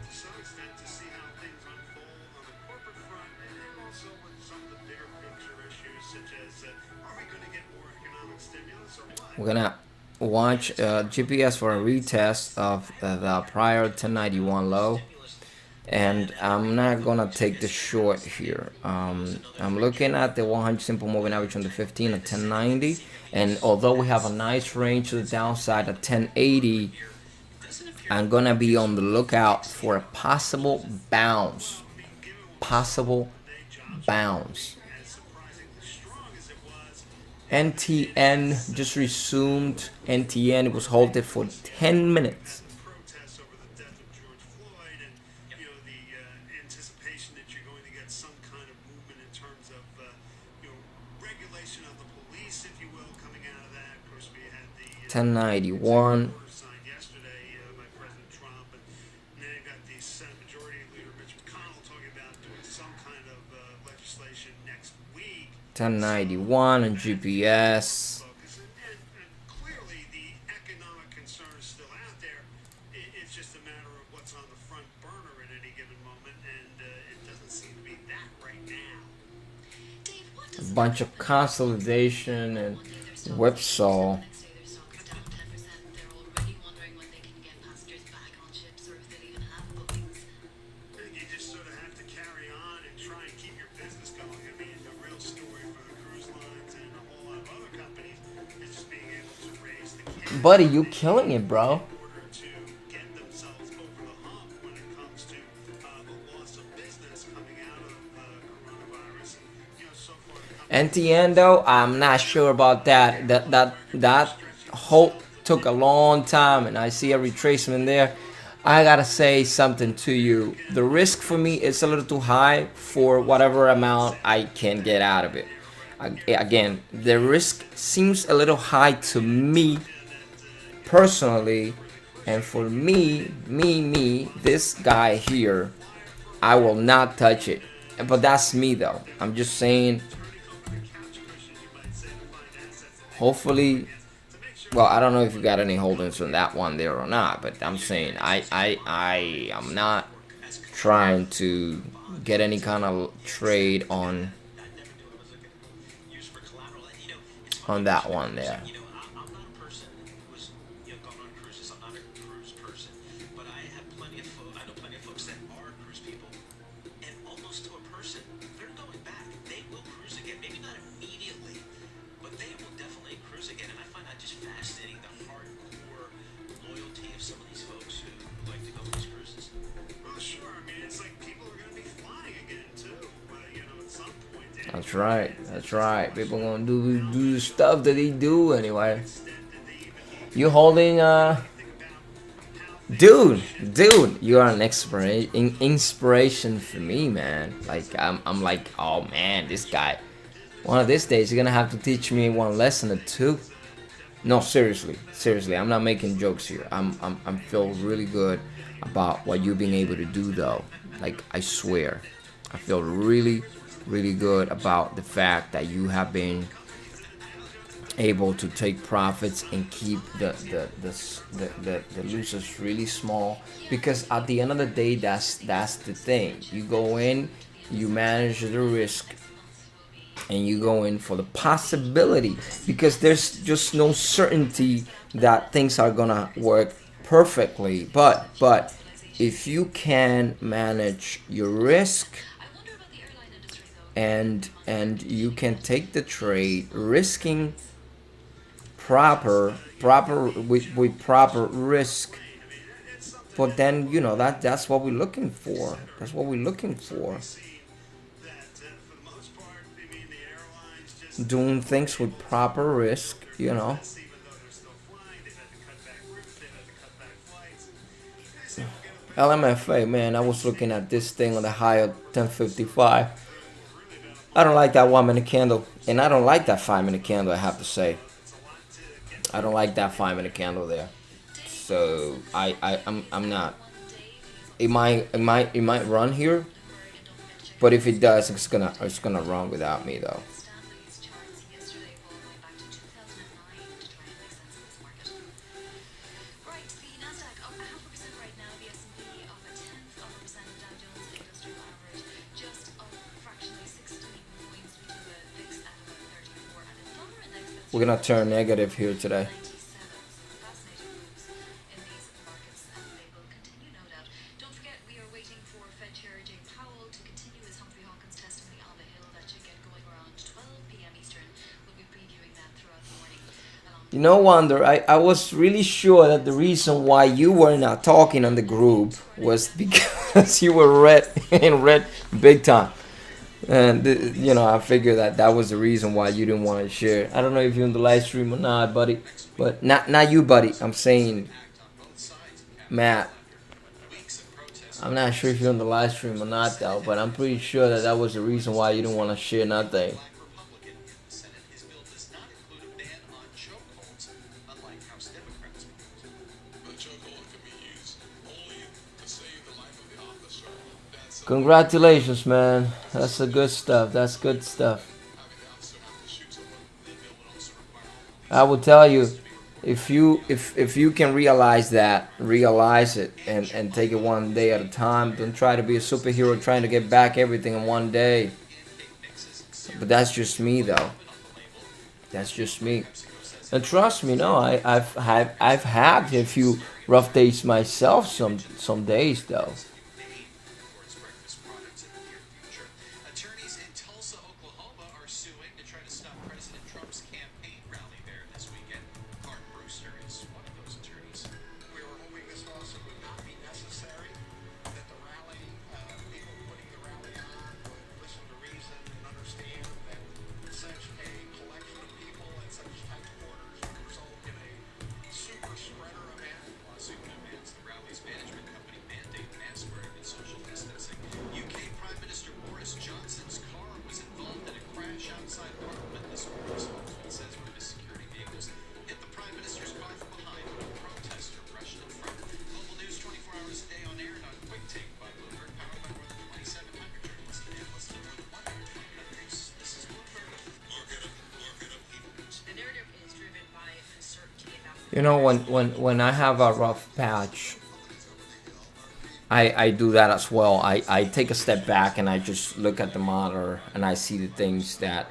some extent to see how things unfold on the corporate front and also with some of the bigger picture issues such as are we going to get more economic stimulus or what? We're gonna watch GPS for a retest of the prior 1091 low, and I'm not gonna take the short here. I'm looking at the 100 simple moving average on the 15 at 1090, and although we have a nice range to the downside at 1080, I'm gonna be on the lookout for a possible bounce. Possible bounce. As surprisingly strong as it was, NTN just resumed. NTN was halted for 10 minutes. protests over the death of George Floyd and the anticipation that you're going to get some kind of movement in terms of regulation of the police, if you will, coming out of that. Of course, we had the 1091. order signed yesterday by President Trump, and now you've got the Senate Majority Leader Mitch McConnell talking about doing some kind of legislation next week. 1091 and GPS. Focus. And clearly, the economic concern is still out there. It's just a matter of what's on the front burner at any given moment, and it doesn't seem to be that right now. Dave, what A does bunch of consolidation and whipsaw. say their stock is down 10%? They're already wondering when they can get passengers back on ships or if they even have bookings. I think you just sort of have to carry on and try and keep your business going. I mean, the real story for the cruise lines and a whole lot of other companies is just being able to raise the cash Buddy, you killing it, bro. in order to get themselves over the hump when it comes to the loss of business coming out of coronavirus. And, so far the company NTN though, I'm not sure about that. That halt took a long time, and I see a retracement there. I gotta say something to you. The risk for me is a little too high for whatever amount I can get out of it. Again, the risk seems a little high to me personally, and for me, this guy here, I will not touch it. But that's me though. I'm just saying. Hopefully, well, I don't know if you got any holdings on that one there or not, but I'm saying I am not trying to get any kind of trade on Used for collateral. It's funny. on that one there. I'm not a person who's gone on cruises. I'm not a cruise person, but I have plenty of I know plenty of folks that are cruise people, and almost to a person, they're going back. They will cruise again. Maybe not immediately, but they will definitely cruise again. And I find that just fascinating. The hardcore loyalty of some of these folks who like to go on these cruises. Well, sure. I mean, it's like people are going to be flying again too. At some point. That's right. That's right. People gonna do the stuff that they do anyway. You holding Dude, you are an inspiration for me, man. Like I'm like, oh man, this guy. One of these days, you're gonna have to teach me one lesson or two. No, seriously, I'm not making jokes here. I'm feel really good about what you've been able to do, though. Like I swear, I feel really good about the fact that you have been able to take profits and keep the losers really small, because at the end of the day, that's the thing. You go in, you manage the risk, and you go in for the possibility, because there's just no certainty that things are gonna work perfectly. But if you can manage your risk, and you can take the trade risking proper with proper risk, but then that's what we're looking for. That's what we're looking for. For the most part, I mean, the airlines just Doing things with proper risk. even though they're still flying, they've had to cut back routes, they've had to cut back flights. They say we'll get them LMFA, man, I was looking at this thing on the high of 1055. I don't like that 1 minute candle, and I don't like that 5 minute candle, I have to say. I don't like that 5 minute candle there. So I'm not. It might run here, but if it does, it's gonna run without me, though. Stanley's charts yesterday going back to 2009 to try and make sense of this market. Right, the Nasdaq up 0.5% right now, the S&P up 0.1%, Dow Jones Industrial Average just up fractionally 16 points between the VIX at about 34, and the dollar index that's We're gonna turn negative here today. 97. So fascinating moves in these markets, and they will continue, no doubt. Don't forget, we are waiting for Fed Chair Jay Powell to continue his Humphrey Hawkins testimony on the Hill. That should get going around 12 p.m. Eastern. We'll be previewing that throughout the morning. No wonder. I was really sure that the reason why you were not talking on the group was because you were red in red big time. And I figured that was the reason why you didn't want to share. I don't know if you're in the live stream or not, buddy. But not you, buddy. I'm saying Matt. I'm not sure if you're in the live stream or not, though. But I'm pretty sure that was the reason why you didn't want to share nothing. Republican in the Senate, his bill does not include a ban on chokeholds, unlike House Democrats proposed. The chokehold can be used only to save the life of the officer. That's Congratulations, man. That's the good stuff. That's good stuff. having the officer have to shoot someone. The bill would also require all I will tell you, if you can realize it, and take it one day at a time. Don't try to be a superhero trying to get back everything in one day. But that's just me, though. That's just me. And trust me, no, I've had a few rough days myself. Some days, though. Sports breakfast products in the near future. Attorneys in Tulsa, Oklahoma are suing to try to stop President Trump's campaign rally there this weekend. Mark Brewster is one of those attorneys. We were hoping this lawsuit would not be necessary, that the rally, people putting the rally on would listen to reason and understand that such a collection of people at such tight quarters would result in a super spreader event. Lawsuit demands the rally's management company mandate mask wearing and social distancing. UK Prime Minister Boris Johnson's car was involved in a crash outside Parliament this morning. Spokesman says British security vehicles hit the Prime Minister's car from behind when a protester rushed in front. Global news 24 hours a day on air and on Quick Take by Bloomberg, powered by more than 2,700 journalists and analysts in more than 100 countries. This is Bloomberg. The narrative is driven by uncertainty about When I have a rough patch, I do that as well. I take a step back and I just look at the monitor and I see the things that,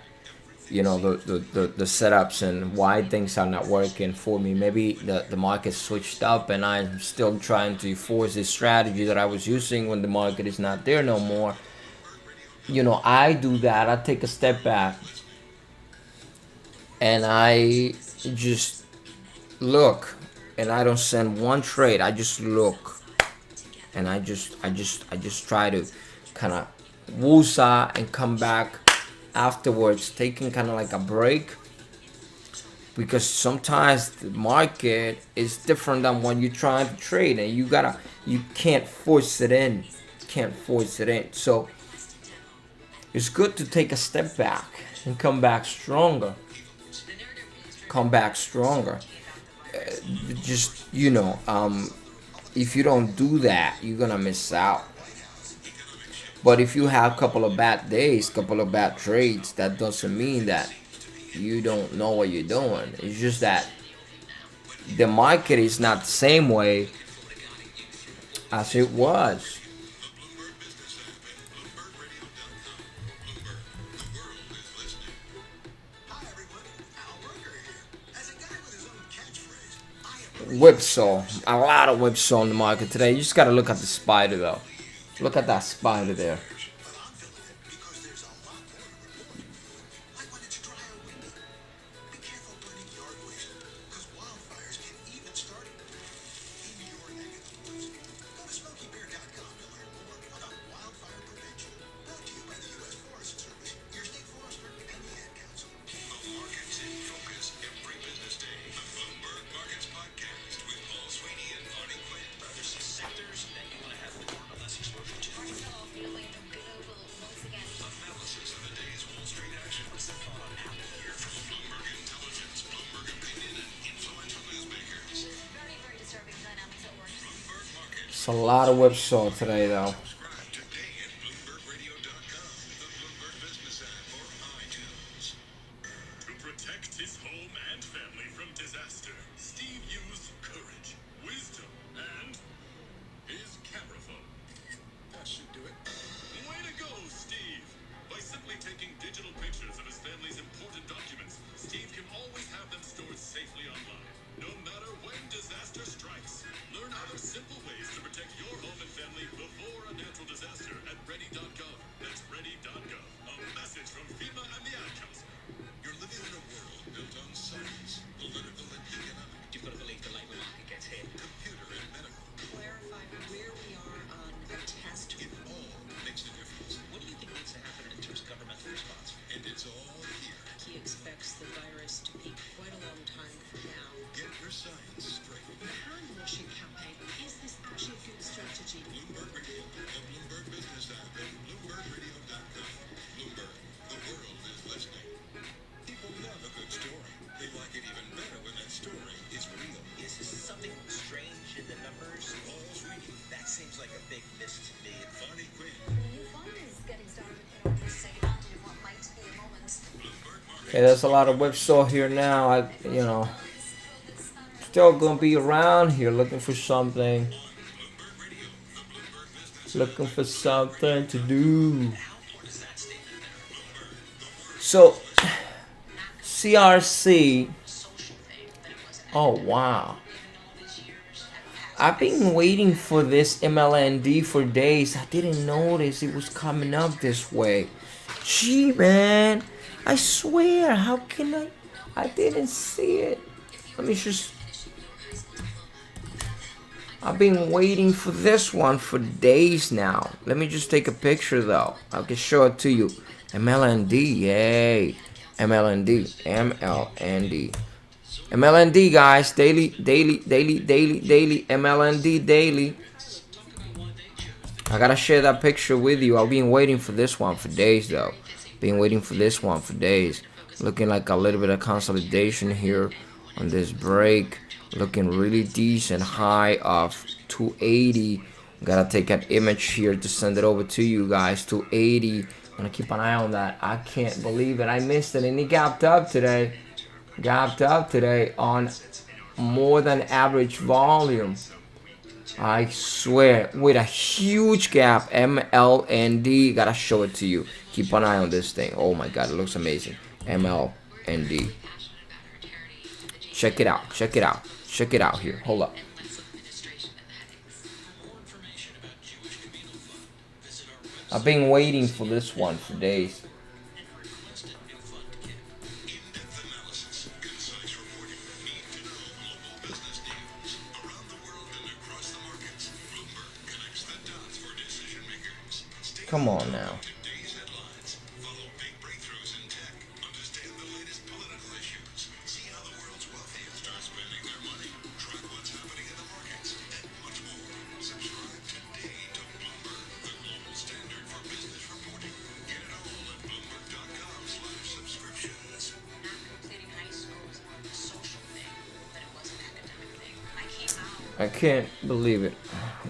the setups and why things are not working for me. Maybe the market switched up and I'm still trying to force this strategy that I was using when the market is not there no more. I do that. I take a step back and I just look, and I don't send one trade. I just look, and I just try to kind of woosah and come back afterwards, taking kind of like a break. because sometimes the market is different than when you're trying to trade, and you can't force it in. Can't force it in. So it's good to take a step back and come back stronger. Come back stronger. Just if you don't do that, you're gonna miss out. But if you have a couple of bad days, couple of bad trades, that doesn't mean that you don't know what you're doing. It's just that the market is not the same way as it was. Hi everyone, Al Roker here. As a guy with his own catchphrase, I am Whipsaw, a lot of whipsaw on the market today. You just gotta look at the spider though. Look at that spider there. but I'm feeling it because there's a lot more to report. Like when it's dry or windy. Be careful burning yard waste, because wildfires can even start in your neck of the woods. Go to SmokeyBear.com to learn more about wildfire prevention. Brought to you by the U.S. Forest Service, your state forester, and the Ad Council. The market's in focus every business day. The Bloomberg Markets Podcast with Paul Sweeney and Bonnie Quinn. There's some sectors that you want to have more or less exposure to. Analysis of the day's Wall Street action. What's the thought on Apple here from Bloomberg Intelligence, Bloomberg Opinion, and influential newsmakers. Bloomberg Markets. It's a lot of whipsaw today though. Subscribe today at BloombergRadio.com, the Bloomberg Business app, or iTunes. To protect his home and family from disaster, Steve used courage, wisdom, and his camera phone. That should do it. Way to go, Steve! By simply taking digital pictures of his family's important documents, Steve can always have them stored safely online, no matter when disaster strikes. Learn other simple ways to protect your home and family before a natural disaster at ready.gov. That's ready.gov. A message from FEMA and the Ad Council. You're living in a world built on science, political and economic, You've got to believe the labor market gets hit. computer and medical. Clarify where we are on a test. It all makes a difference. What do you think needs to happen in terms of governmental response? And it's all here. He expects the virus to peak quite a long time from now. Get your science straight. The hand-washing campaign, is this actually a good strategy? Bloomberg Radio, the Bloomberg Business app, and BloombergRadio.com. Bloomberg, the world is listening. People love a good story. They like it even better when that story is real. Is something strange in the numbers? Paul Sweeney, That seems like a big miss to me. Bonnie Quinn, Okay, there's a lot of whipsaw here now. Still gonna be around here looking for something. Looking for something to do. So, CRC. Oh, wow. I've been waiting for this MLND for days. I didn't notice it was coming up this way. Gee, man. I swear, how can I didn't see it. Let me just... I've been waiting for this one for days now. Let me just take a picture though. I can show it to you. MLND, yay. MLND, MLND. MLND, guys, daily, MLND daily. I gotta share that picture with you. I've been waiting for this one for days though. Been waiting for this one for days. Looking like a little bit of consolidation here on this break. Looking really decent, high of 280. Gotta take an image here to send it over to you guys. 280. Gonna keep an eye on that. I can't believe it. I missed it, and it gapped up today. Gapped up today on more than average volume. I swear, with a huge gap. MLND. Gotta show it to you. Keep an eye on this thing. Oh my god, it looks amazing. MLND. Check it out. Check it out. Check it out here. Hold up. I've been waiting for this one for days. in-depth analysis, concise reporting, need-to-know global business news. Around the world and across the markets, Bloomberg connects the dots for decision makers. Stay Come on now. today's headlines. Follow big breakthroughs in tech. Understand the latest political issues. See how the world I can't believe it.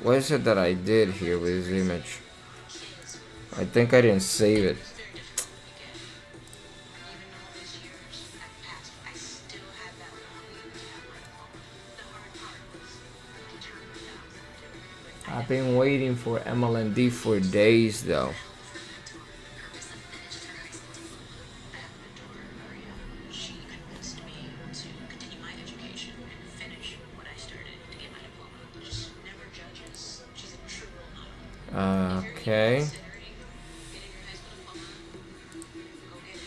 What is it that I did here with this image? I think I didn't save it. I've been waiting for MLND for days though. She convinced me to continue my education and finish what I started to get my diploma. Just never judges. She's a true role model. Okay. Considering getting your high school diploma, go get it.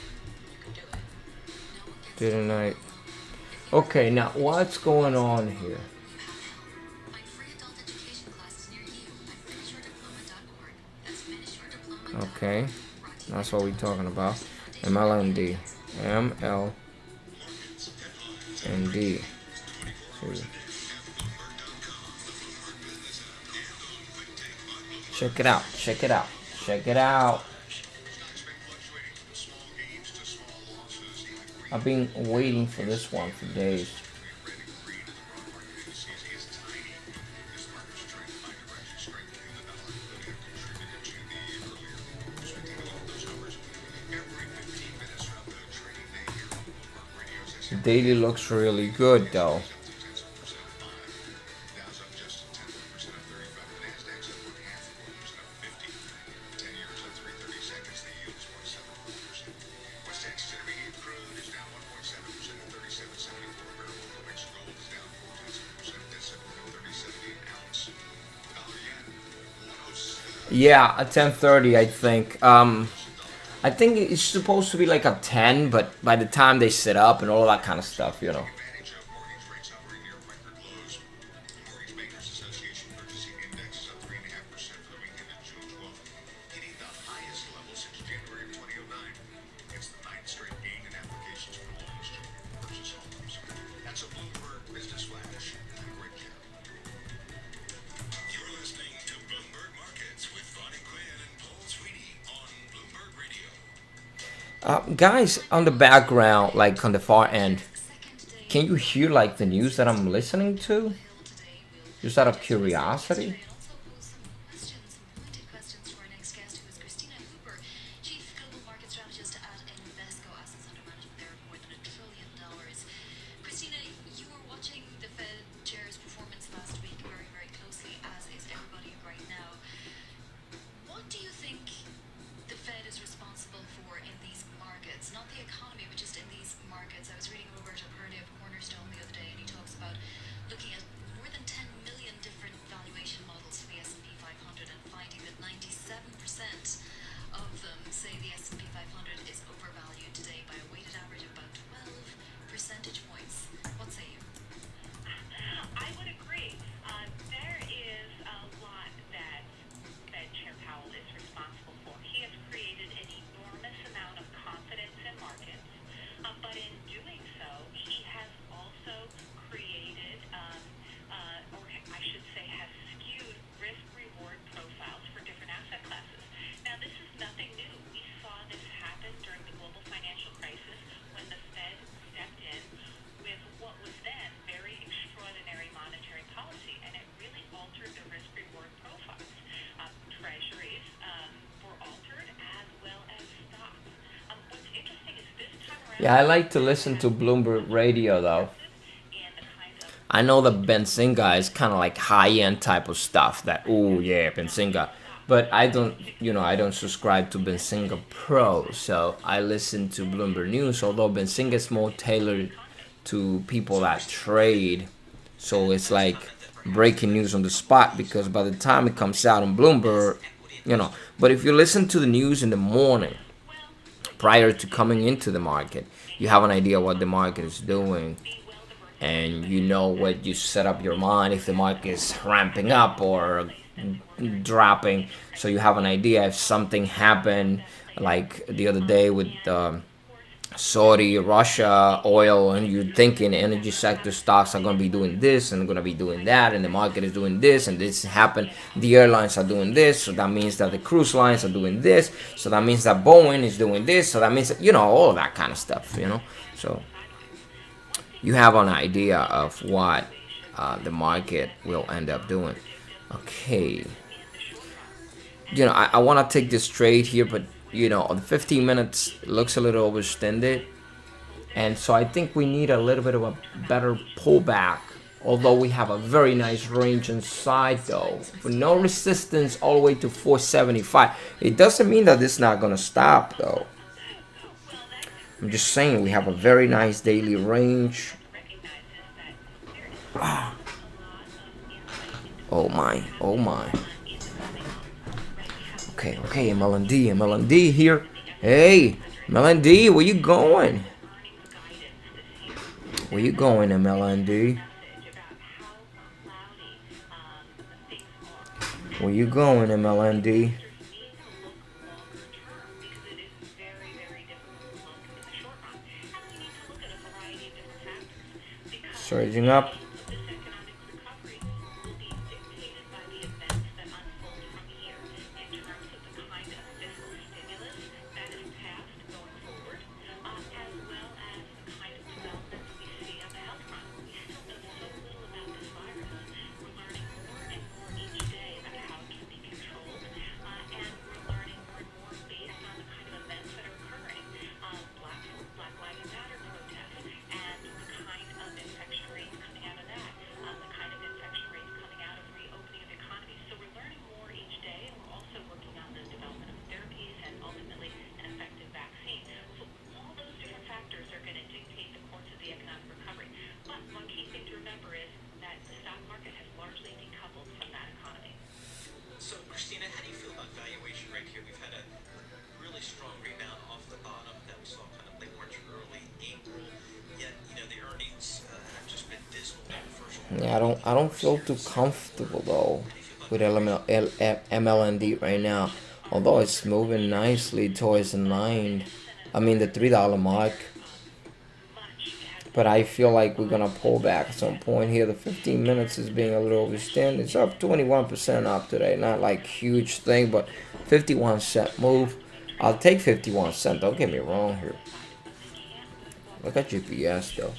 You can do it. No one gets Didn't I? Okay, now what's going on here? find free adult education classes near you at finishyourdiploma.org. That's finishyourdiploma.org. Okay, that's what we're talking about. MLND. MLND. Check it out. Check it out. Check it out. I've been waiting for this one for days. The daily looks really good though. Yeah, at 10:30, I think. I think it's supposed to be like a 10, but by the time they sit up and all that kind of stuff, you know. You're listening to Bloomberg Markets with Bonnie Quinn and Paul Sweeney on Bloomberg Radio. Guys, on the background, like on the far end, can you hear like the news that I'm listening to? Just out of curiosity. Questions for our next guest, who is Christina Hooper, Chief Global Market Strategist at Invesco. Assets under management there of more than $1 trillion. Christina, you were watching the Fed chair's performance last week very, very closely, as is everybody right now. What do you think the Fed is responsible for in these markets? Not the economy, but just in these markets. I was reading Roberto Perdue of Cornerstone the other day, and he talks about looking at more than 10 million different valuation models for the S&P 500 and finding that 97% of them say the S&P 500 is overvalued today by a weighted average of about 12 percentage points. What say you? I would agree. There is a lot that Fed Chair Powell is responsible for. He has created an enormous amount of confidence in markets, but in doing so, he has also created, or I should say, has skewed risk-reward profiles for different asset classes. Now, this is nothing new. We saw this happen during the global financial crisis when the Fed stepped in with what was then very extraordinary monetary policy, and it really altered the risk-reward profiles. Treasuries were altered, as well as stocks. What's interesting is this time around, Yeah, I like to listen to Bloomberg Radio though. and the kind of I know that Benzinga is kind of like high-end type of stuff. That oh yeah, Benzinga. But I don't, I don't subscribe to Benzinga Pro, so I listen to Bloomberg News. Although Benzinga is more tailored to people that trade, so it's like breaking news on the spot because by the time it comes out on Bloomberg, But if you listen to the news in the morning prior to coming into the market, you have an idea what the market is doing, and you know what you set up your mind if the market is ramping up or dropping, so you have an idea if something happened like the other day with Saudi, Russia, oil, and you're thinking energy sector stocks are going to be doing this and going to be doing that, and the market is doing this, and this happened. The airlines are doing this, so that means that the cruise lines are doing this, so that means that Boeing is doing this, so that means that, all of that kind of stuff, So you have an idea of what the market will end up doing. Okay, you know, I want to take this trade here, but you know, on 15 minutes looks a little overextended, and so I think we need a little bit of a better pullback. Although we have a very nice range inside, though, with no resistance all the way to 475. It doesn't mean that it's not gonna stop, though. I'm just saying we have a very nice daily range. Ah. Oh my, oh my. Okay, okay, MLND here. Hey, MLND, where you going? Where you going, MLND? Where you going, MLND? Surging up. So, Christina, how do you feel about valuation right here? We've had a really strong rebound off the bottom that we saw kind of late March, early April. Yet, you know, the earnings have just been dismal in the first quarter. Yeah, I don't feel too comfortable though with MLND right now. Although it's moving nicely towards the the $3 mark. But I feel like we're gonna pull back at some point here. The 15 minutes is being a little overextended. It's up 21% up today. Not like huge thing, but 51-cent move. I'll take 51 cents. Don't get me wrong here. Look at GPS though.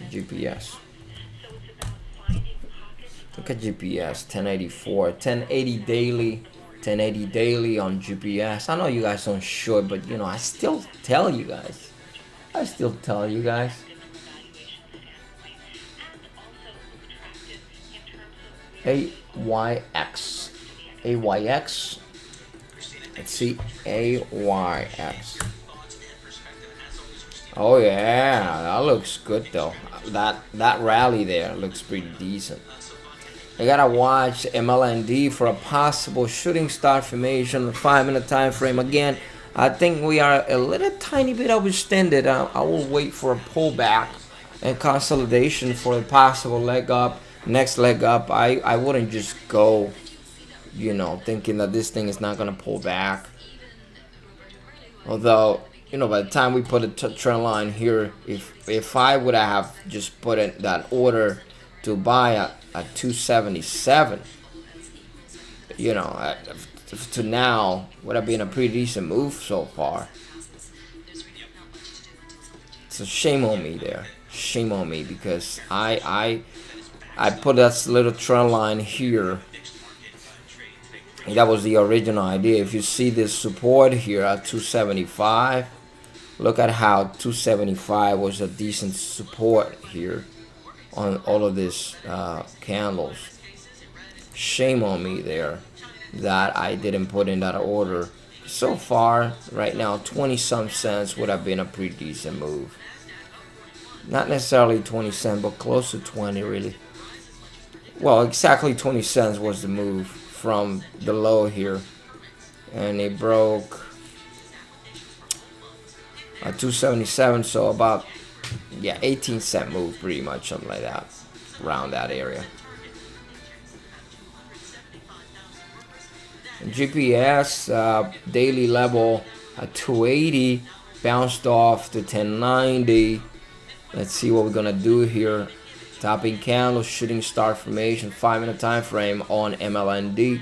GPS. Look at GPS. 1084. 1080 daily. 1080 daily on GPS. I know you guys don't short, but you know I still tell you guys. AYX. AYX. Let's see. AYX. Oh yeah, that looks good though. That rally there looks pretty decent. I gotta watch MLND for a possible shooting star formation on the 5-minute time frame. Again, I think we are a little tiny bit overextended. I will wait for a pullback and consolidation for a possible leg up. Next leg up, I wouldn't just go, you know, thinking that this thing is not gonna pull back. Although, you know, by the time we put a trend line here, if I would have just put in that order to buy at 277, you know, to now would have been a pretty decent move so far. So shame on me there. Shame on me because I put that little trend line here. That was the original idea. If you see this support here at 275, look at how 275 was a decent support here on all of these candles. Shame on me there that I didn't put in that order. So far, right now, 20-some cents would have been a pretty decent move. Not necessarily 20 cents, but close to 20 really. Well, exactly 20 cents was the move from the low here. And it broke at 277, so about, yeah, 18-cent move pretty much, something like that, around that area. And GPS daily level at 280, bounced off to 1090. Let's see what we're gonna do here. Topping candle, shooting star formation, 5-minute time frame on MLND.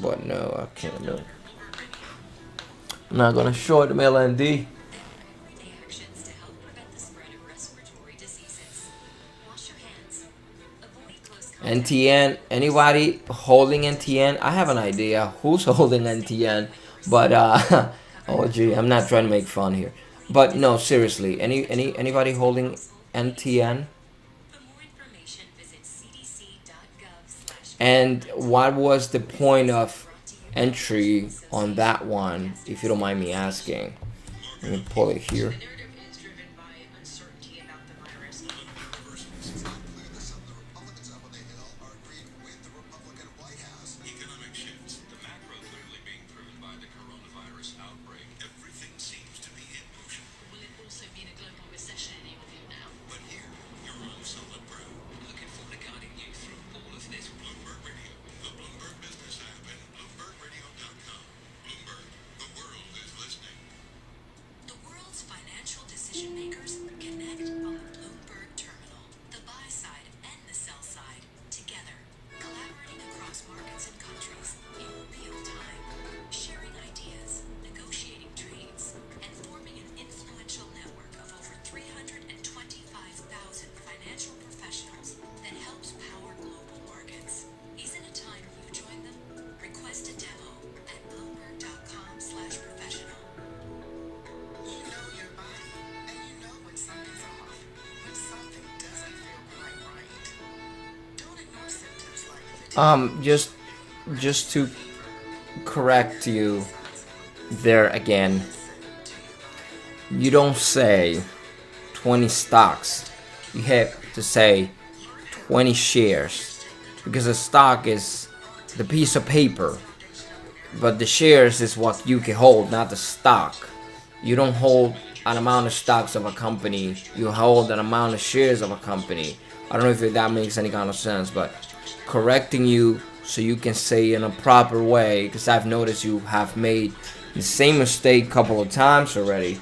But no, I can't do. I'm not gonna short MLND. NTN. Anybody holding NTN? I have an idea who's holding NTN, but oh gee, I'm not trying to make fun here. But no, seriously, anybody holding NTN? And what was the point of entry on that one, if you don't mind me asking? Let me pull it here. The narrative is driven by uncertainty about the virus. It's not clear that some of the Republicans up on the Hill are agreeing with the Republican White House. Economic shifts. The macro clearly being driven by the coronavirus outbreak. Everything seems to be in motion. Will it also be in a global recession in your view now? But here, you're on solid ground. Looking forward to guiding you through all of this. Bloomberg Radio, the Bloomberg Business app, and BloombergRadio.com. Bloomberg, the world is listening. The world's financial decision makers connect on the Bloomberg terminal. The buy side and the sell side together, collaborating across markets and countries in real time, sharing ideas, negotiating trades, and forming an influential network of over 325,000 financial professionals that helps power global markets. Isn't it time you join them? Request a demo at bloomberg.com/professional. You know your body, and you know when something's off, when something doesn't feel quite right. Don't ignore symptoms like fatigue. Just to correct you there again, you don't say 20 stocks. You have to say 20 shares, because a stock is the piece of paper, but the shares is what you can hold, not the stock. You don't hold an amount of stocks of a company, you hold an amount of shares of a company. I don't know if that makes any kind of sense, but correcting you so you can say in a proper way, because I've noticed you have made the same mistake a couple of times already.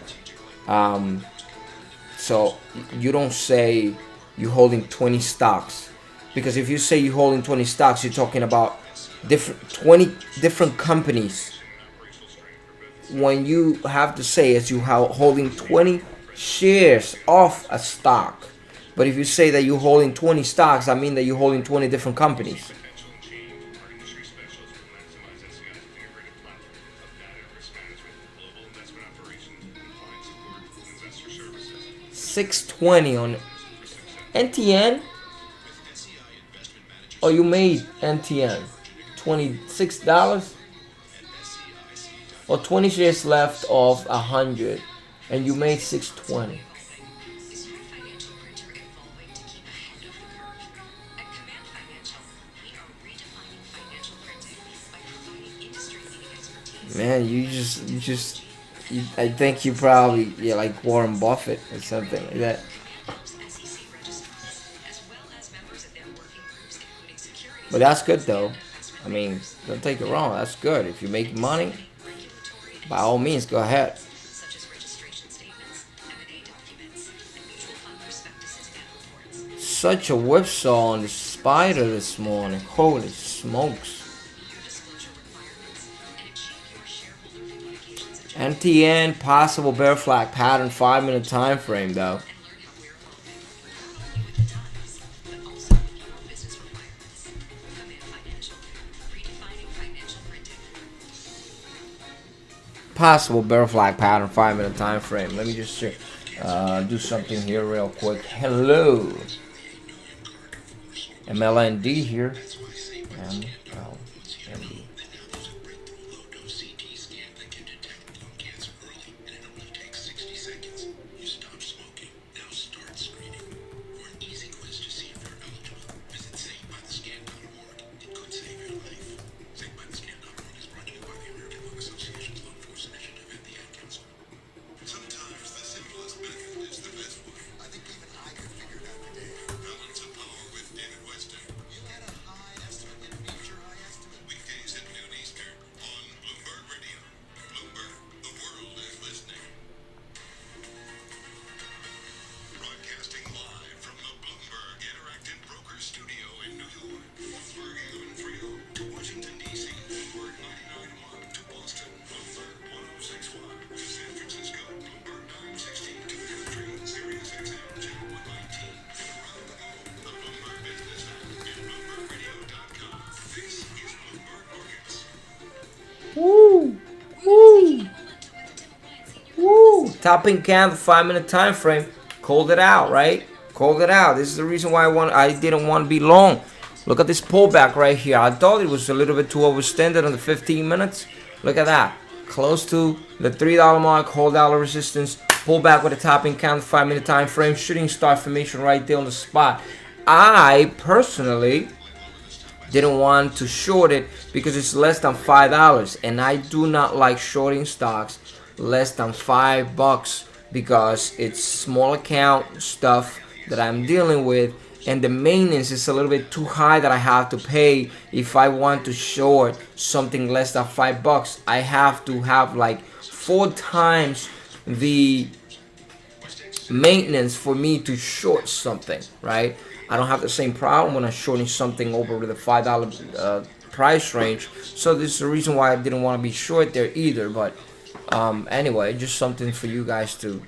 So you don't say you're holding 20 stocks, because if you say you're holding 20 stocks, you're talking about 20 different companies. When you have to say is you holding 20 shares of a stock. But if you say that you're holding 20 stocks, I mean that you're holding 20 different companies. Potential change. Our industry specialists will maximize SCI's integrated platform of data and risk management, global investment operations, compliance support, and investor services. 620 on NTN. Oh, you made NTN $26 or 20 shares left of 100, and you made 620. Is your financial printer evolving to keep ahead of the curve? At Command Financial, we are redefining financial printing by providing industry-leading expertise. Man, I think you probably, like Warren Buffett or something like that. SEC registrars, as well as members of their working groups, including security. But that's good though. I mean, don't take it wrong. That's good. If you make money, by all means, go ahead. Such as registration statements, M&A documents, and mutual fund prospectuses and reports. Such a whipsaw on the spider this morning. Holy smokes. Your disclosure requirements and achieve your shareholder communications objectives. NTN possible bear flag pattern 5-minute time frame though. And learn how we're evolving, not only with the times, but also with your business requirements. Command Financial, redefining financial printing. Possible bear flag pattern 5-minute time frame. Let me just do something here real quick. Hello, MLND here. MLND. CT scan that can detect lung cancer early, and it only takes 60 seconds. You stop smoking. Now start screening. For an easy quiz to see if you're eligible, visit SaveByTheScan.org. It could save your life. SaveByTheScan.org is brought to you by the American Lung Association's Lung Force Initiative and the Ad Council. Sometimes the simplest method is the best one. I think even I could figure it out today. Balance of power with David Wester. You had a high estimate in future Topping candle, 5-minute time frame, called it out, right? Called it out. This is the reason why I didn't want to be long. Look at this pullback right here. I thought it was a little bit too overextended on the 15 minutes. Look at that. Close to the $3 mark, hold dollar resistance, pull back with a topping candle, 5-minute time frame, shooting star formation right there on the spot. I personally didn't want to short it because it's less than $5, and I do not like shorting stocks less than $5 because it's small account stuff that I'm dealing with, and the maintenance is a little bit too high that I have to pay. If I want to short something less than $5, I have to have like 4 times the maintenance for me to short something, right? I don't have the same problem when I'm shorting something over the $5 price range. So this is the reason why I didn't want to be short there either. But anyway, just something for you guys to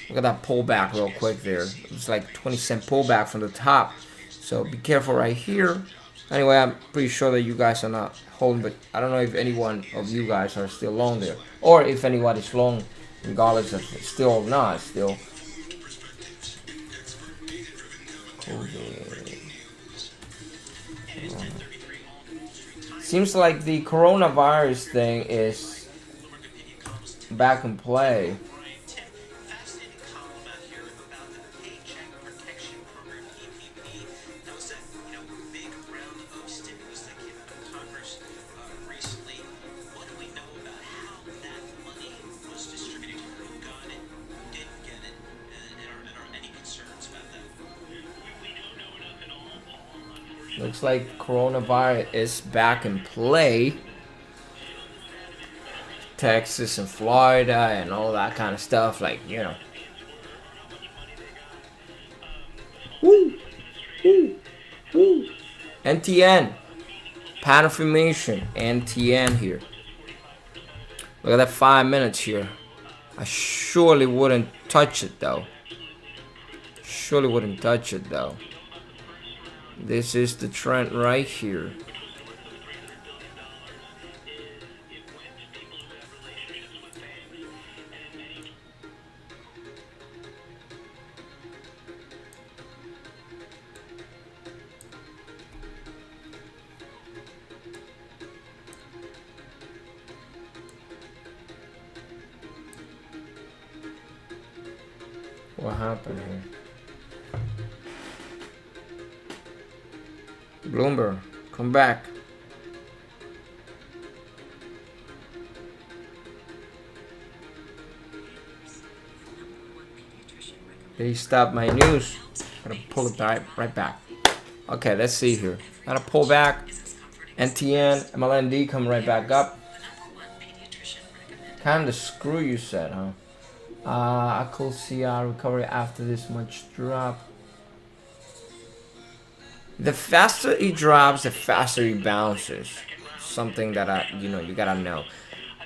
look at that pullback real quick there. It's like 20-cent pullback from the top. So be careful right here. Anyway, I'm pretty sure that you guys are not holding, but I don't know if any one of you guys are still long there, or if anybody's long, regardless of it's still or not still. Seems like the coronavirus thing is back in play. Fascinating column out here about the Paycheck Protection Program, PPP. That was that, big round of stimulus that came out of Congress recently. What do we know about how that money was distributed? Who got it? Who didn't get it? And are any concerns about that? We don't know enough at all, Paul, unfortunately. Looks like coronavirus is back in play. Texas and Florida and all that kind of stuff, like, Woo, woo, woo. NTN, pattern formation, NTN here. Look at that 5 minutes here. I surely wouldn't touch it though. Surely wouldn't touch it though. This is the trend right here. What happened here? Bloomberg, come back. They stopped my news. Gotta pull it right back. Okay, let's see here. Gotta pull back. NTN, MLND come right back up. Kind of screw you said, huh? I could see our recovery after this much drop. The faster it drops, the faster it bounces. Something that you gotta know.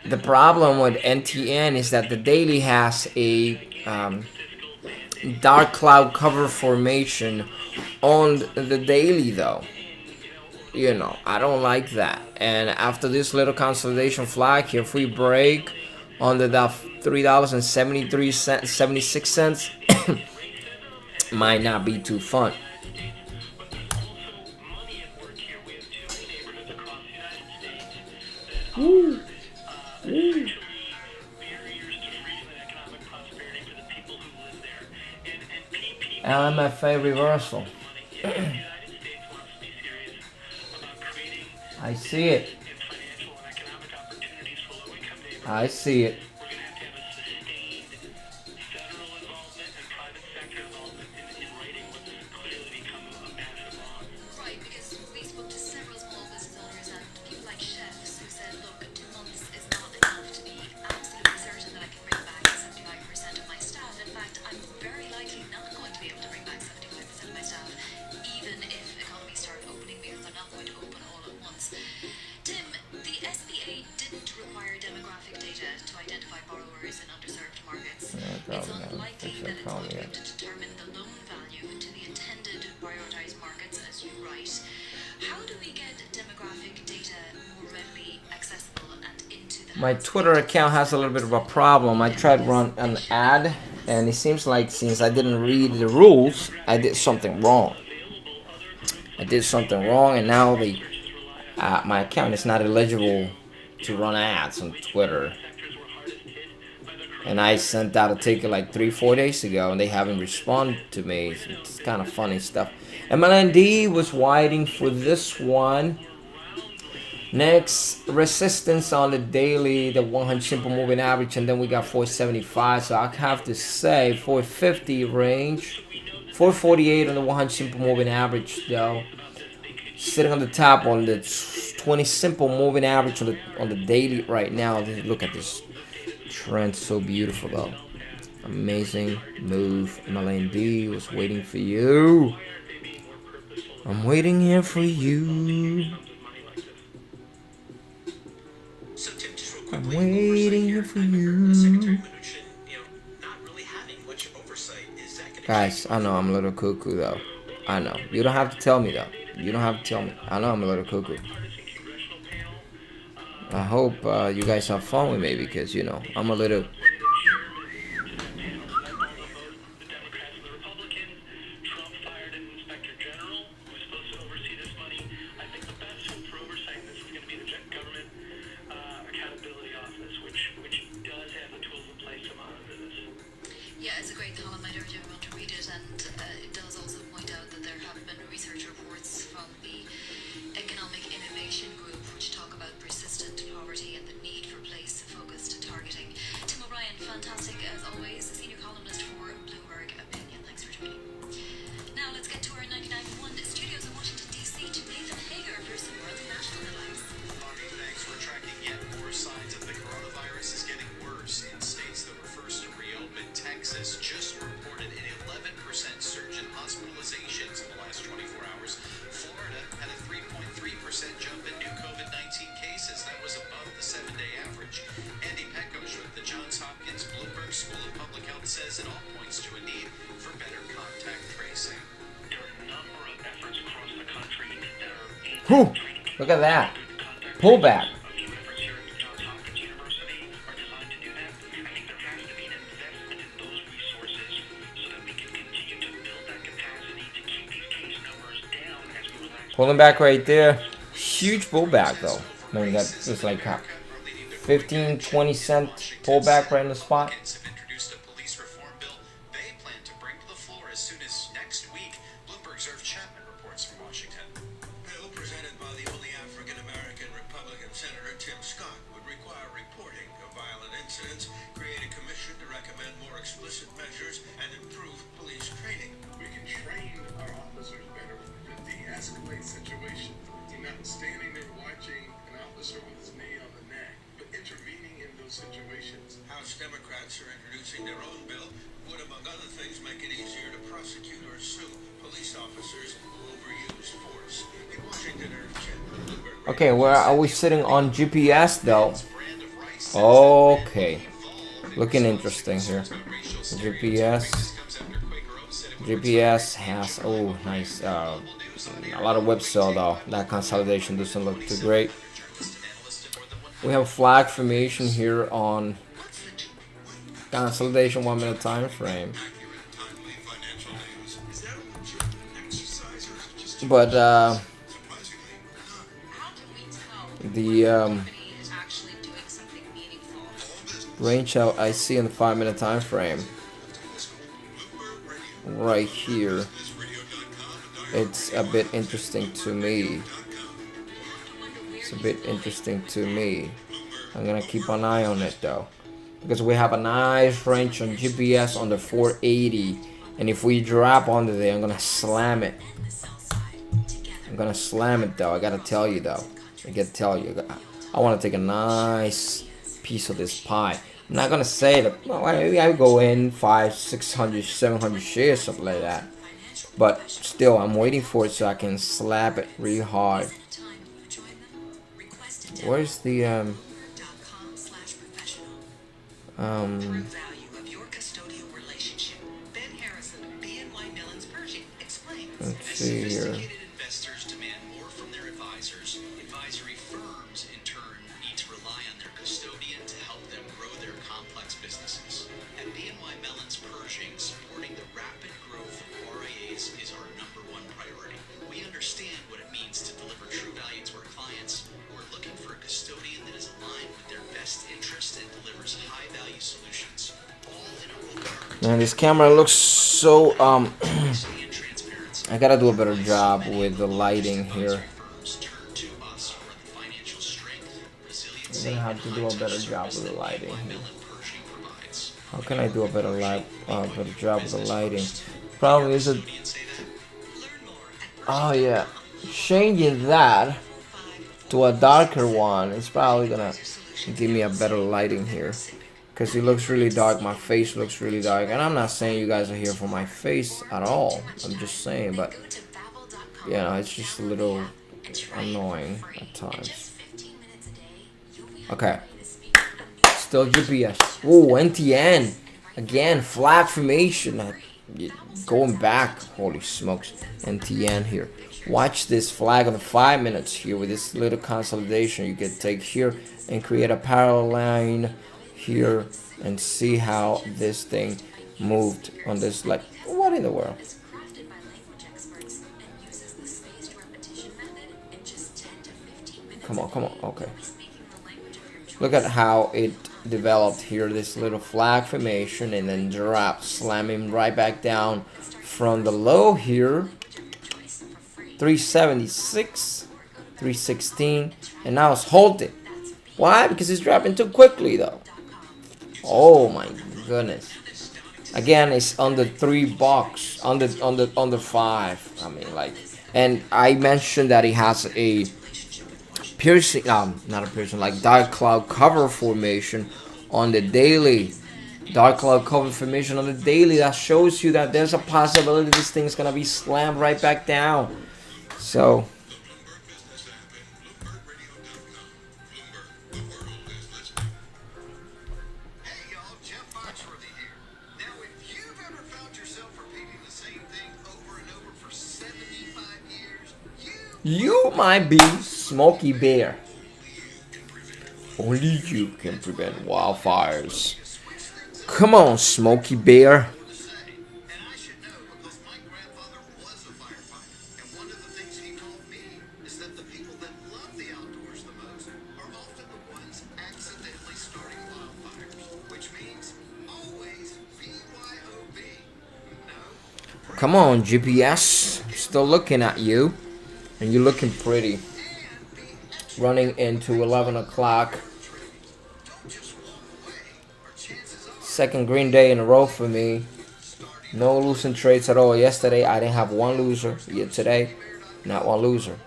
The problem with NTN is that the daily has a dark cloud cover formation on the daily though. I don't like that. And after this little consolidation flag here, if we break under that $3.76 might not be too fun. Woo. Woo. LMFA reversal. I see it. I see it. Right, because we spoke to several small business owners and people like chefs who said, look, 2 months is not enough to be absolutely certain that I can bring back 75% of my staff. In fact, I'm very likely not going to be able to bring back 75% of my staff, even if economies start opening, because they're not going to open all at once. Tim, the SBA didn't require demographic data to identify borrowers in underserved markets. It's unlikely that it's going to be able to determine the loan value to the intended prioritized markets, as you write. How do we get demographic data more readily accessible and into the My Twitter account has a little bit of a problem. I tried to run an ad, and it seems like since I didn't read the rules, I did something wrong. I did something wrong, and now my account is not eligible to run ads on Twitter. And I sent out a ticket like 3-4 days ago, and they haven't responded to me. It's kind of funny stuff. MLND was waiting for this one. Next, resistance on the daily, the 100 simple moving average, and then we got 475. So I have to say 450 range, 448 on the 100 simple moving average though. Sitting on the top on the 20 simple moving average on the daily right now. Look at this trend, so beautiful though. Amazing move. MLND was waiting for you. I'm waiting here for you. So Tim, just real I'm quickly, waiting here oversight for here. Secretary you. Mnuchin, not really having much oversight. Is that going to Guys, I know I'm a little cuckoo though. I know. You don't have to tell me though. You don't have to tell me. I know I'm a little cuckoo. I hope you guys have fun with me because, you know, I'm a little... Yeah, it's a great column. I'd urge everyone to read it, and it does also point out that there have been research reports from the Economic Innovation Group which talk about persistent poverty and the need for place-focused targeting. Tim O'Brien, fantastic as always, senior columnist for Bloomberg Opinion. Thanks for joining. Now let's get to our 99.1 studios in Washington, D.C. to Nathan Hager for some world national headlines. Bonnie, thanks. We're tracking yet more signs that the coronavirus is getting worse in states that were first to reopen. Texas just reported an 11% surge in hospitalizations in the last 24 hours. Florida had a 3.3% jump in new COVID-19 cases. That was above the 7-day average. Andy Pecos with the Johns Hopkins Bloomberg School of Public Health says it all points to a need for better contact tracing. There are a number of efforts across the country that are aimed Whew, at trying to look at that. contact Pullback. tracing. A few efforts here at Johns Hopkins University are designed to do that. I think there has to be an investment in those resources so that we can continue to build that capacity to keep these case numbers down as we relax. Pulling back right there. Huge pullback though. I mean, that's just like 15, 20 cent pullback right in the spot. Have introduced a police reform bill they plan to bring to the floor as soon as next week. Bloomberg's Irv Chapman reports from Washington. Bill presented by the only African-American Republican Senator Tim Scott would require reporting of violent incidents, create a commission to recommend more explicit measures, and improve police training. We can train our officers better to de-escalate situations. You're not standing there watching an officer with his knee on the neck, but intervening in those situations. House Democrats are introducing their own bill, would, among other things, make it easier to prosecute or sue police officers who overuse force. In Washington, Irv Chapman, Bloomberg. Okay, where are we sitting on GPS though? Okay, looking interesting here. GPS has, oh nice, a lot of whip sell though. That consolidation doesn't look too great. We have flag formation here on consolidation 1 minute time frame. But How can we tell the company is actually doing something meaningful? range out I see in the 5 minute time frame right here, it's a bit interesting to me. It's a bit interesting to me. I'm gonna keep an eye on it though, because we have a nice range on GPS on the 480, and if we drop under there, I'm gonna slam it. I'm gonna slam it though. I gotta tell you though. I gotta tell you. I want to take a nice piece of this pie. I'm not gonna say that. Well, I go in 500, 600, 700 shares, something like that. But still, I'm waiting for it so I can slap it really hard. Where's the Value of your custodial relationship. Ben Harrison, BNY Mellon's Pershing, explains. Let's As see here. sophisticated investors demand more from their advisors, advisory firms in turn need to rely on their custodian Man, this camera looks so I gotta do a better job with the lighting here. I'm gonna have to do a better job with the lighting here. How can I do a better job with the lighting? Problem is that, oh yeah, changing that to a darker one is probably gonna give me a better lighting here, because it looks really dark. My face looks really dark, and I'm not saying you guys are here for my face at all. I'm just saying, but you know, it's just a little annoying at times. Okay, still GPS. Ooh, NTN again, flag formation. Going back, holy smokes, NTN here. Watch this flag on the 5 minutes here with this little consolidation. You can take here and create a parallel line here and see how this thing moved on this. Like, what in the world? Come on, come on. Okay. Look at how it developed here, this little flag formation, and then drop, slamming right back down from the low here. 376, 316, and now it's halted. Why? Because it's dropping too quickly though. Oh my goodness. Again, it's under $3, under 5. I mean, like, and I mentioned that it has a piercing, not a piercing, like dark cloud cover formation on the daily. Dark cloud cover formation on the daily, that shows you that there's a possibility this thing's gonna be slammed right back down. So Hey y'all, Jeff Foxworthy here. Now, if you've ever found yourself repeating the same thing over and over for 75 years, you might be Smokey Bear. Only you can prevent wildfires. Come on, Smokey Bear. and I should know because my grandfather was a firefighter. And one of the things he told me is that the people that love the outdoors the most are often the ones accidentally starting wildfires, which means always BYOB. No. Come on, GPS. Still looking at you. And you're looking pretty. Running into 11 o'clock. Second green day in a row for me. No losing trades at all. Yesterday, I didn't have one loser. Yet today, not one loser.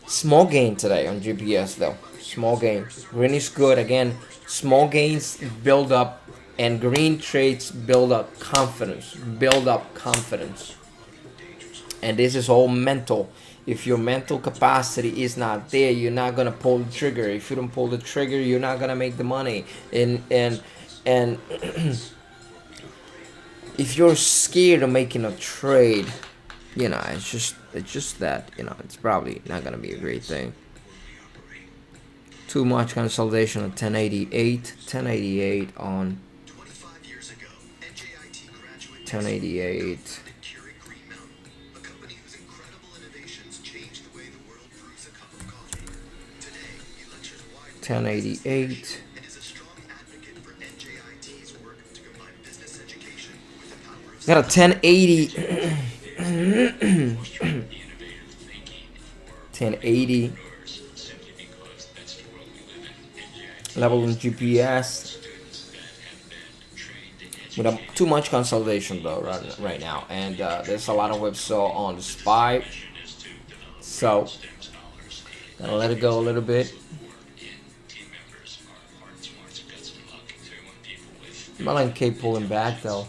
Small gain today on GPS, though. Small gain. Green is good. Again, small gains build up, and green trades build up confidence. Build up confidence. And this is all mental. If your mental capacity is not there, you're not gonna pull the trigger. If you don't pull the trigger, you're not gonna make the money. And if you're scared of making a trade, you know, it's just that, you know, it's probably not gonna be a great thing. Too much consolidation on 1088 on 1088. 1088. Got a 1080. 1080 level in GPS with too much consolidation though right now, and there's a lot of whipsaw on the SPY, so gotta let it go a little bit. Melon K pulling back though.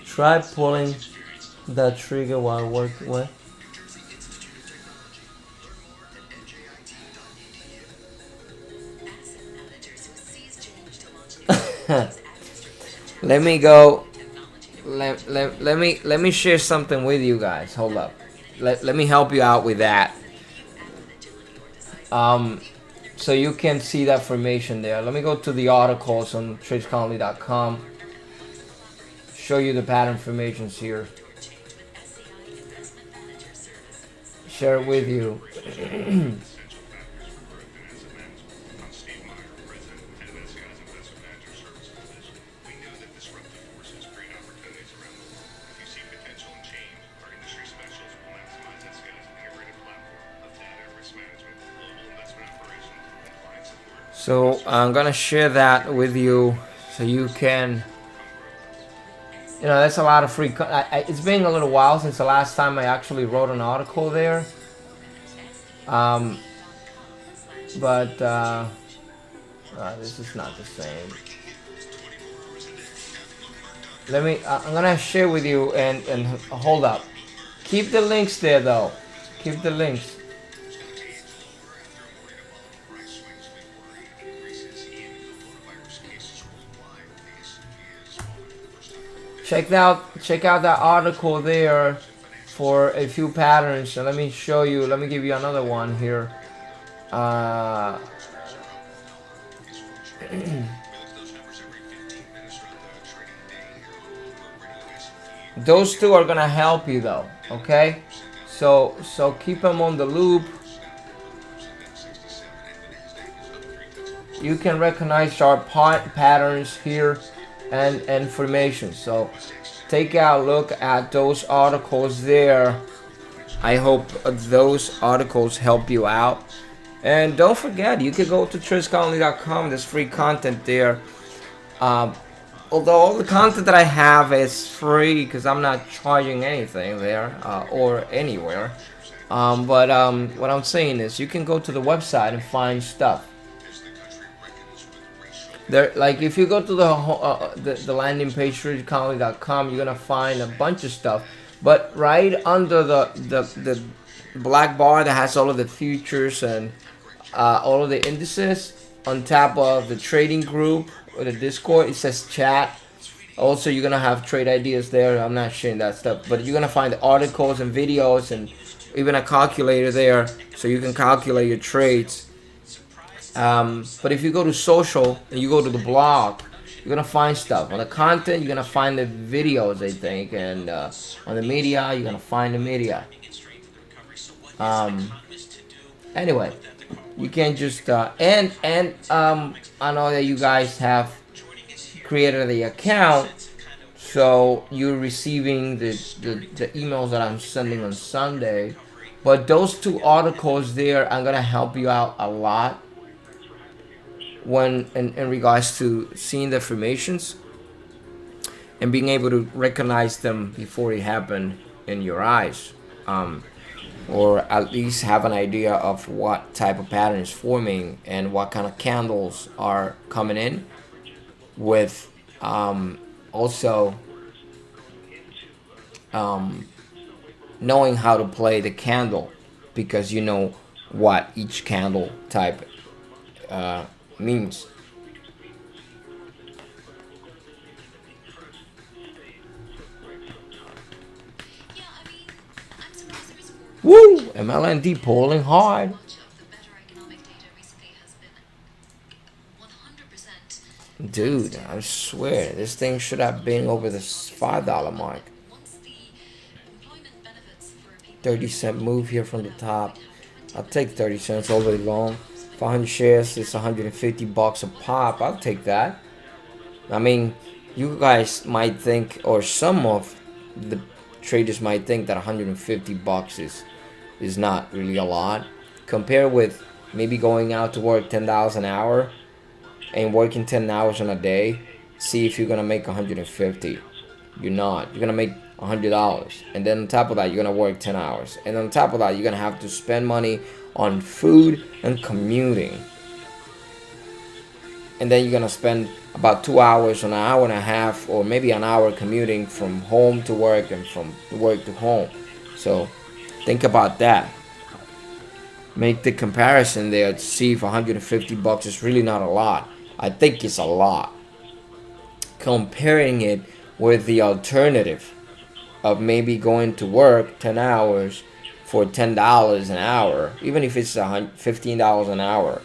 Try pulling that trigger while working with. Let me go. Let me share something with you guys. Hold up. Let me help you out with that. So you can see that formation there. Let me go to the articles on tradescolony.com. Show you the pattern formations here. Share it with you. So I'm gonna share that with you so you can, that's a lot of free. It's been a little while since the last time I actually wrote an article there. But this is not the same. Let me. I'm gonna share with you and hold up. Keep the links there though. Keep the links. Check out that article there for a few patterns. So let me show you. Let me give you another one here. Those two are gonna help you though. Okay, so keep them on the loop. You can recognize sharp patterns here and information. So take a look at those articles there. I hope those articles help you out. And don't forget, you can go to trisconley.com. There's free content there. Although all the content that I have is free because I'm not charging anything there or anywhere. But what I'm saying is you can go to the website and find stuff. There, like if you go to the landing page trisconley.com, you're gonna find a bunch of stuff. But right under the black bar that has all of the futures and all of the indices, on top of the trading group or the Discord, it says chat. Also, you're gonna have trade ideas there. I'm not sharing that stuff, but you're gonna find articles and videos and even a calculator there, so you can calculate your trades. But if you go to social and you go to the blog, you're gonna find stuff. On the content, you're gonna find the videos, I think, and on the media, you're gonna find the media. Anyway, you can't just and I know that you guys have created the account, so you're receiving the emails that I'm sending on Sunday. But those two articles there are gonna help you out a lot when in regards to seeing the formations and being able to recognize them before it happened in your eyes, or at least have an idea of what type of pattern is forming and what kind of candles are coming in, with also knowing how to play the candle, because you know what each candle type means. Woo! MLND polling hard. Dude, I swear, this thing should have been over the $5 mark. 30-cent move here from the top. I'll take 30 cents all day long. 500 shares, it's $150 a pop. I'll take that. I mean, you guys might think, or some of the traders might think, that $150 is not really a lot. Compare with maybe going out to work 10 hours an hour and working 10 hours in a day. See if you're gonna make 150. You're not. You're gonna make $100, and then on top of that, you're gonna work 10 hours, and on top of that, you're gonna have to spend money on food and commuting, and then you're gonna spend about 2 hours, an hour and a half, or maybe an hour commuting from home to work and from work to home. So think about that. Make the comparison there to see if $150 is really not a lot. I think it's a lot. Comparing it with the alternative of maybe going to work 10 hours for $10 an hour, even if it's $15 an hour.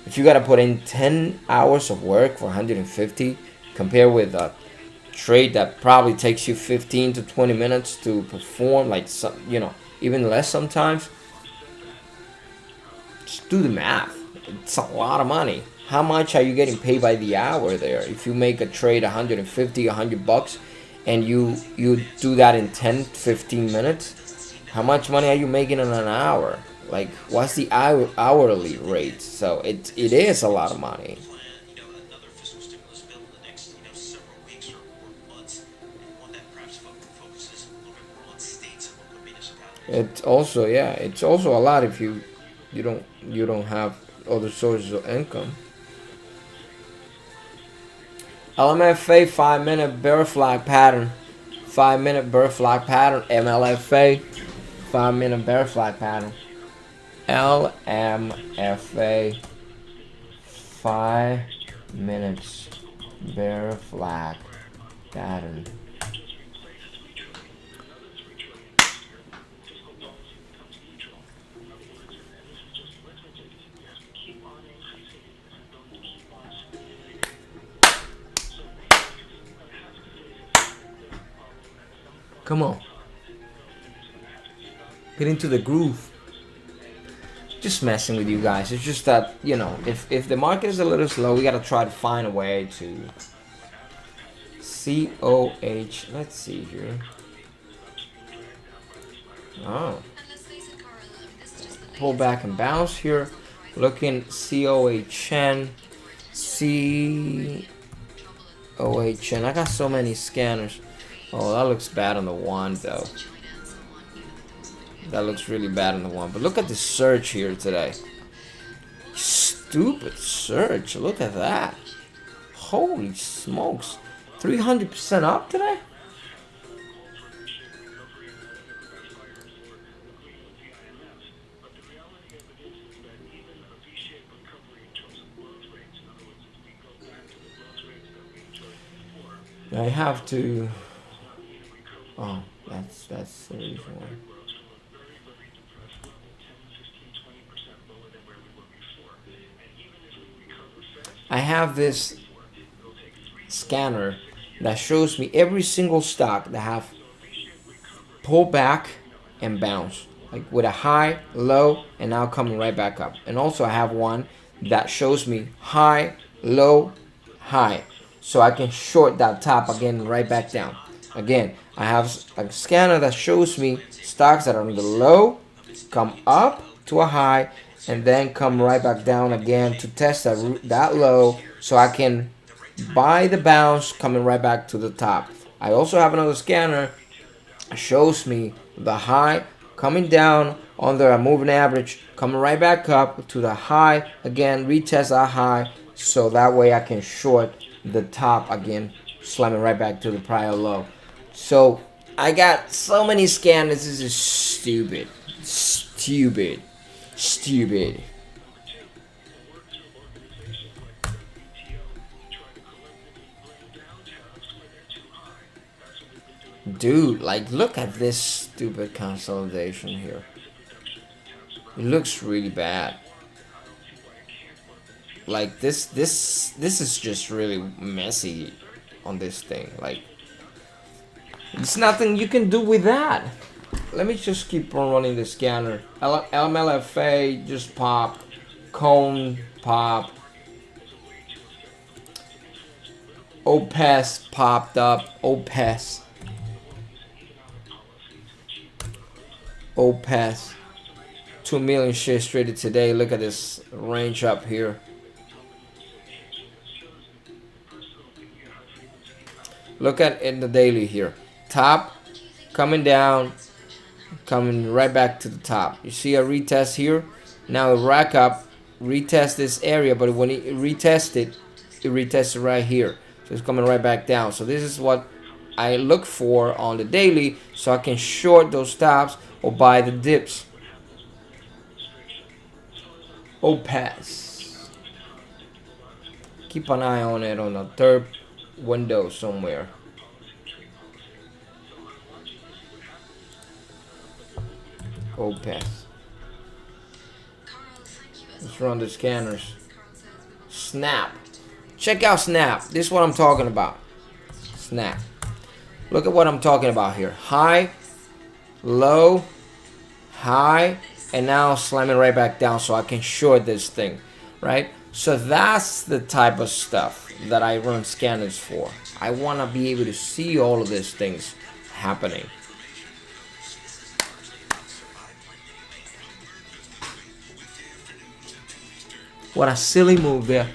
If you got to put in 10 hours of work for 150, compare with a trade that probably takes you 15 to 20 minutes to perform, like some, even less sometimes. Just do the math. It's a lot of money. How much are you getting paid by the hour there? If you make a trade 150, $100, and you do that in 10, 15 minutes, how much money are you making in an hour? Like, what's the hourly rate? So it is a lot of money. Plan, another fiscal stimulus bill in the next, several weeks or months, and one that perhaps focuses a little bit more on states and local municipalities. It's also, yeah, it's also a lot if you don't have other sources of income. LMFA 5-minute bear flag pattern. 5-minute bear flag pattern. MLFA 5-minute bear flag pattern. LMFA 5 minutes bear flag pattern. Come on. Get into the groove. Just messing with you guys. It's just that, if the market is a little slow, we gotta try to find a way to COH. Let's see here. Oh. Pull back and bounce here. Looking COHN. COHN. I got so many scanners. Oh, that looks bad on the one though. That looks really bad on the one. But look at the surge here today. Stupid surge. Look at that. Holy smokes. 300% up today? I have to. Oh, that's the reason why. I have this scanner that shows me every single stock that have pull back and bounce, like with a high, low, and now coming right back up. And also I have one that shows me high, low, high, so I can short that top again right back down. Again, I have a scanner that shows me stocks that are on the low, come up to a high, and then come right back down again to test that low, so I can buy the bounce coming right back to the top. I also have another scanner that shows me the high coming down under a moving average, coming right back up to the high again, retest that high, so that way I can short the top again, slamming right back to the prior low. So I got so many scanners. This is stupid. Dude, like, look at this stupid consolidation here. It looks really bad. Like, this is just really messy on this thing. Like, there's nothing you can do with that. Let me just keep on running the scanner. LMLFA just popped. Cone pop. OPES popped up. OPES. 2 million shares traded today. Look at this range up here. Look at in the daily here. Top coming down, coming right back to the top. You see a retest here. Now it rack up, retest this area, but when it retests it right here. So it's coming right back down. So this is what I look for on the daily, so I can short those stops or buy the dips. OPES. Keep an eye on it on the third window somewhere. OPES. Let's run the scanners. Snap. Check out Snap. This is what I'm talking about. Snap. Look at what I'm talking about here. High, low, high, and now slamming right back down so I can short this thing, right? So that's the type of stuff that I run scanners for. I want to be able to see all of these things happening. What a silly move there.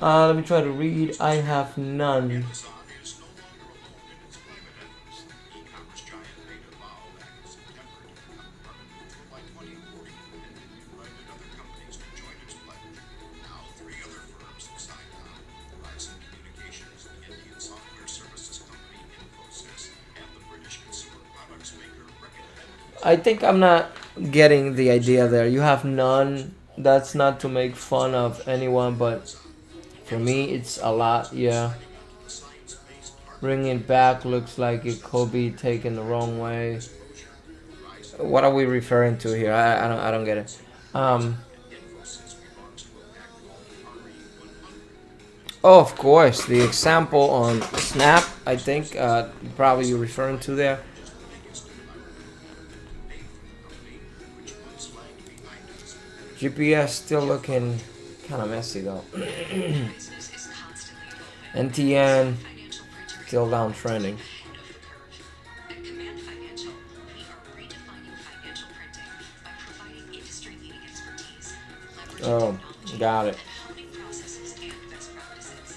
Let me try to read. I have none. Amazon is no longer alone in its climate efforts. E-commerce giant made a vow back in September to become carbon neutral by 2040 and invited other companies to join its pledge. Now, 3 other firms have signed on: Verizon Communications, the Indian software services company Infosys, and the British consumer products maker Reckitt. I think I'm not getting the idea there. You have none. That's not to make fun of anyone, but for me, it's a lot. Yeah. Bringing it back looks like it could be taken the wrong way. What are we referring to here? I don't get it. Oh, of course, the example on Snap. I think probably you're referring to there. GPS still looking kind of messy though. Business is constantly evolving. NTN Financial printer still down trending. ahead of the curve. At Command Financial, we are redefining financial printing by providing industry-leading expertise, leveraging Oh, technology, got it. and honing processes and best practices.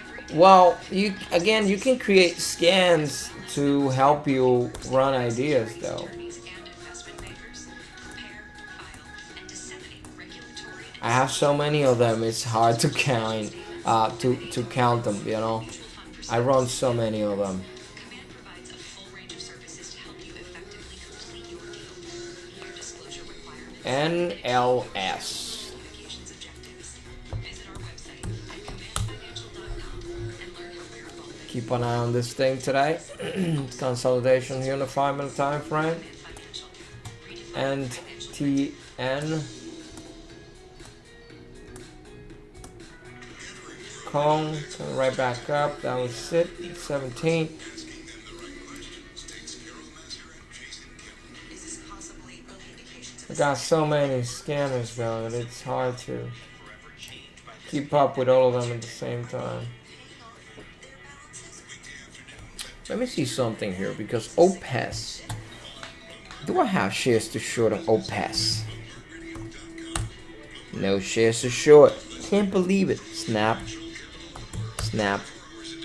Every day, Well, you can create scans to help you run ideas though. attorneys and investment bankers prepare, file, and disseminate regulatory and I have so many of them. It's hard to count. To count them. You know, I run so many of them. Command provides a full range of services to help you effectively complete your deal. Your disclosure requirements, NLS. communications objectives. Visit our website at commandfinancial.com and learn how we're evolving. Keep an eye on this thing today. Consolidation here in the 5-minute time frame. Financial. Redefining NTN. Kong coming right back up. That was it. 17. Is this possibly early indications of I got so many scanners though that it's hard to keep up with all of them at the same time. Let me see something here because OPES. Do I have shares to short on OPES? No shares to short. Can't believe it. Snap. Snap.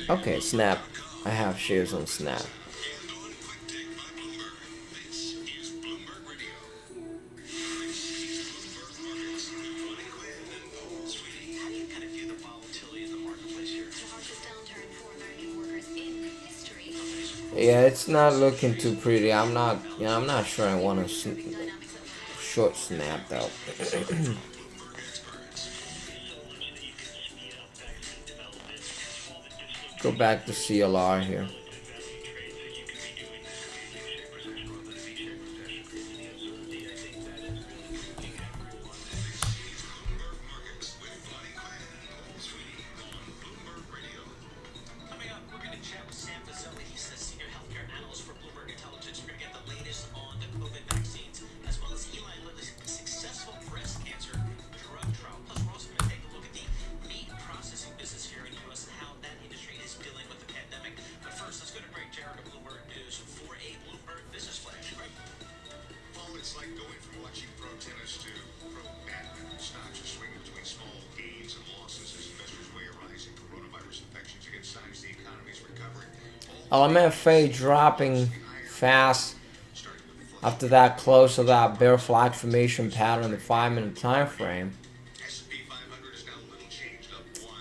Okay, Snap. I have shares on Snap. How do you kind of view the volatility in the marketplace here? The largest downturn for American workers in history. Yeah, it's not looking too pretty. I'm not sure I want to Dynamics of short Snap though. Go back to CLR here. Coming up, we're going to chat with Sam Fazeli. He's the senior healthcare analyst for Bloomberg Intelligence. We're going to get the latest on the COVID vaccines, as well as Eli Lilly's successful breast cancer drug trial. Plus, we're also going to take a look at the meat processing business here in the U.S. and how that industry is dealing with the pandemic. But first, let's go to break. Jared of Bloomberg News for a Bloomberg Business Flash. Right? Well, it's like going from watching pro tennis to pro badminton. Stocks are swinging between small gains and losses as investors weigh a rise in coronavirus infections against signs the economy is recovering. LMFA dropping fast after that close of that bear flag formation pattern in the 5-minute time frame. S&P 500 is now a little changed, up 1.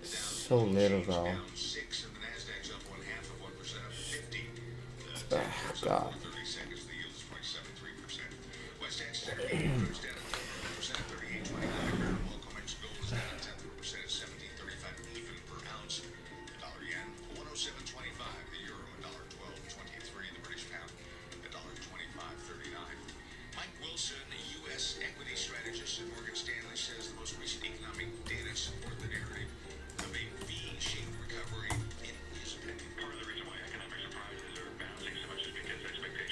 The Dow So little though. down 6, and the Nasdaq's up 0.5% up 50. Oh, The 10-year's God. up 30 seconds. The yield is 0.73%. West Texas Intermediate is down 1% at 38.29. Comex gold is down 0.1% at 17.35 even per ounce. The dollar yen 107.25. The euro $1.12.23. The British pound $1.25.39. Mike Wilson, a U.S. equity strategist at Morgan Stanley, says the most recent economic data support the narrative of a V-shaped recovery in his opinion. Part of the reason why economic surprises are bouncing so much is because expectations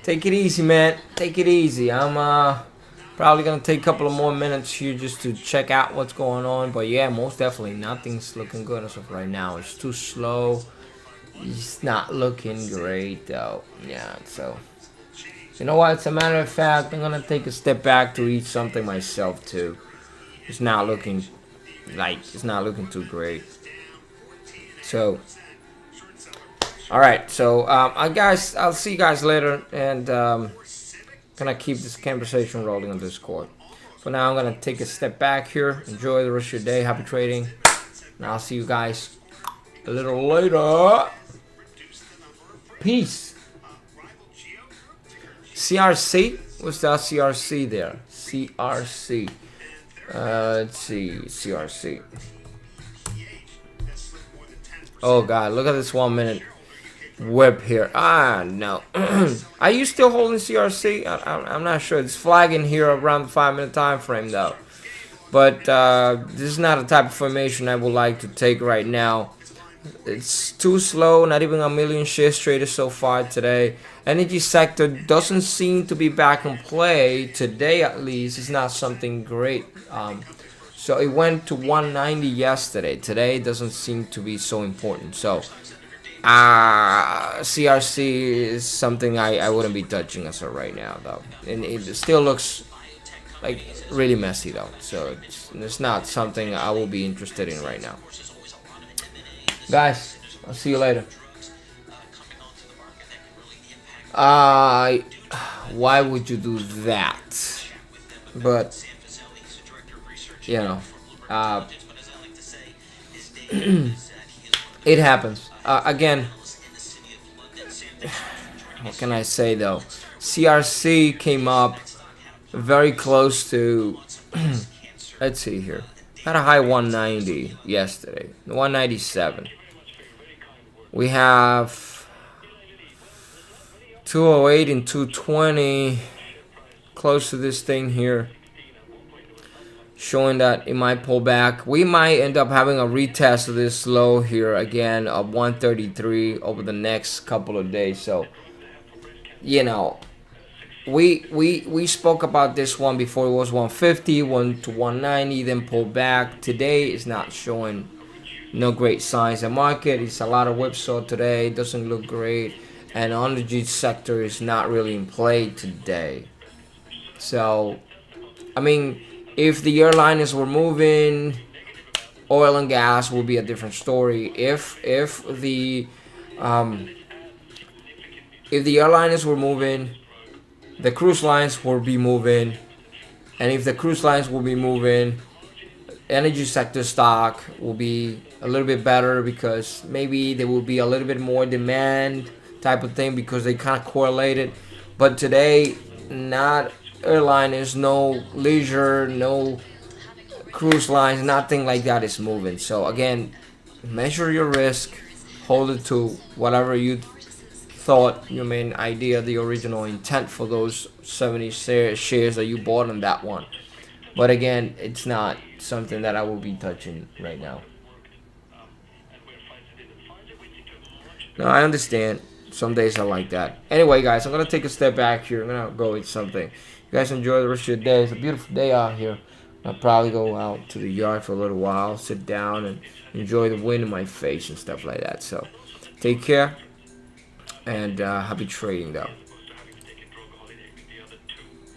Take it easy, man. Take it easy. I'm probably gonna take a couple of more minutes here just to check out what's going on. But yeah, most definitely nothing's looking good as of right now. It's too slow. It's not looking great though. Yeah, so you know what? As a matter of fact, I'm gonna take a step back to eat something myself too. It's not looking too great. So all right, so I'll see you guys later, and gonna keep this conversation rolling on Discord. For now, I'm gonna take a step back here. Enjoy the rest of your day. Happy trading, and I'll see you guys a little later. Peace. CRC? What's that CRC there? CRC. Let's see. CRC. Oh god, look at this 1 minute whip here. Ah, no. Are you still holding CRC? I'm not sure. It's flagging here around the 5 minute time frame though. But this is not a type of formation I would like to take right now. It's too slow. Not even a million shares traded so far today. Energy sector doesn't seem to be back in play today, at least. It's not something great. So it went to 190 yesterday. Today it doesn't seem to be so important. So CRC is something I wouldn't be touching as of right now though. And it still looks like really messy though. So it's not something I will be interested in right now. Guys, I'll see you later. Why would you do that? But you know, it happens. Again, what can I say though? CRC came up very close to. Let's see here. Had a high 190 yesterday. 197. We have 208 and 220 close to this thing here, showing that it might pull back. We might end up having a retest of this low here again of 133 over the next couple of days. So you know, we spoke about this one before. It was 150, went to 190, then pulled back. Today is not showing no great signs. The market is a lot of whipsaw today. It doesn't look great, and the energy sector is not really in play today. So I mean, if the airliners were moving, oil and gas will be a different story. If the airliners were moving, the cruise lines will be moving, and if the cruise lines will be moving, energy sector stock will be a little bit better because maybe there will be a little bit more demand type of thing because they kind of correlated. But today, not airliners, no leisure, no cruise lines, nothing like that is moving. So again, measure your risk, hold it to whatever you thought your main idea, the original intent for those 70 shares that you bought on that one. But again, it's not something that I will be touching right now. No, I understand. Some days are like that. Anyway, guys, I'm going to take a step back here. I'm going to go eat something. You guys enjoy the rest of your day. It's a beautiful day out here. I'll probably go out to the yard for a little while, sit down, and enjoy the wind in my face and stuff like that. So, take care, and happy trading, though.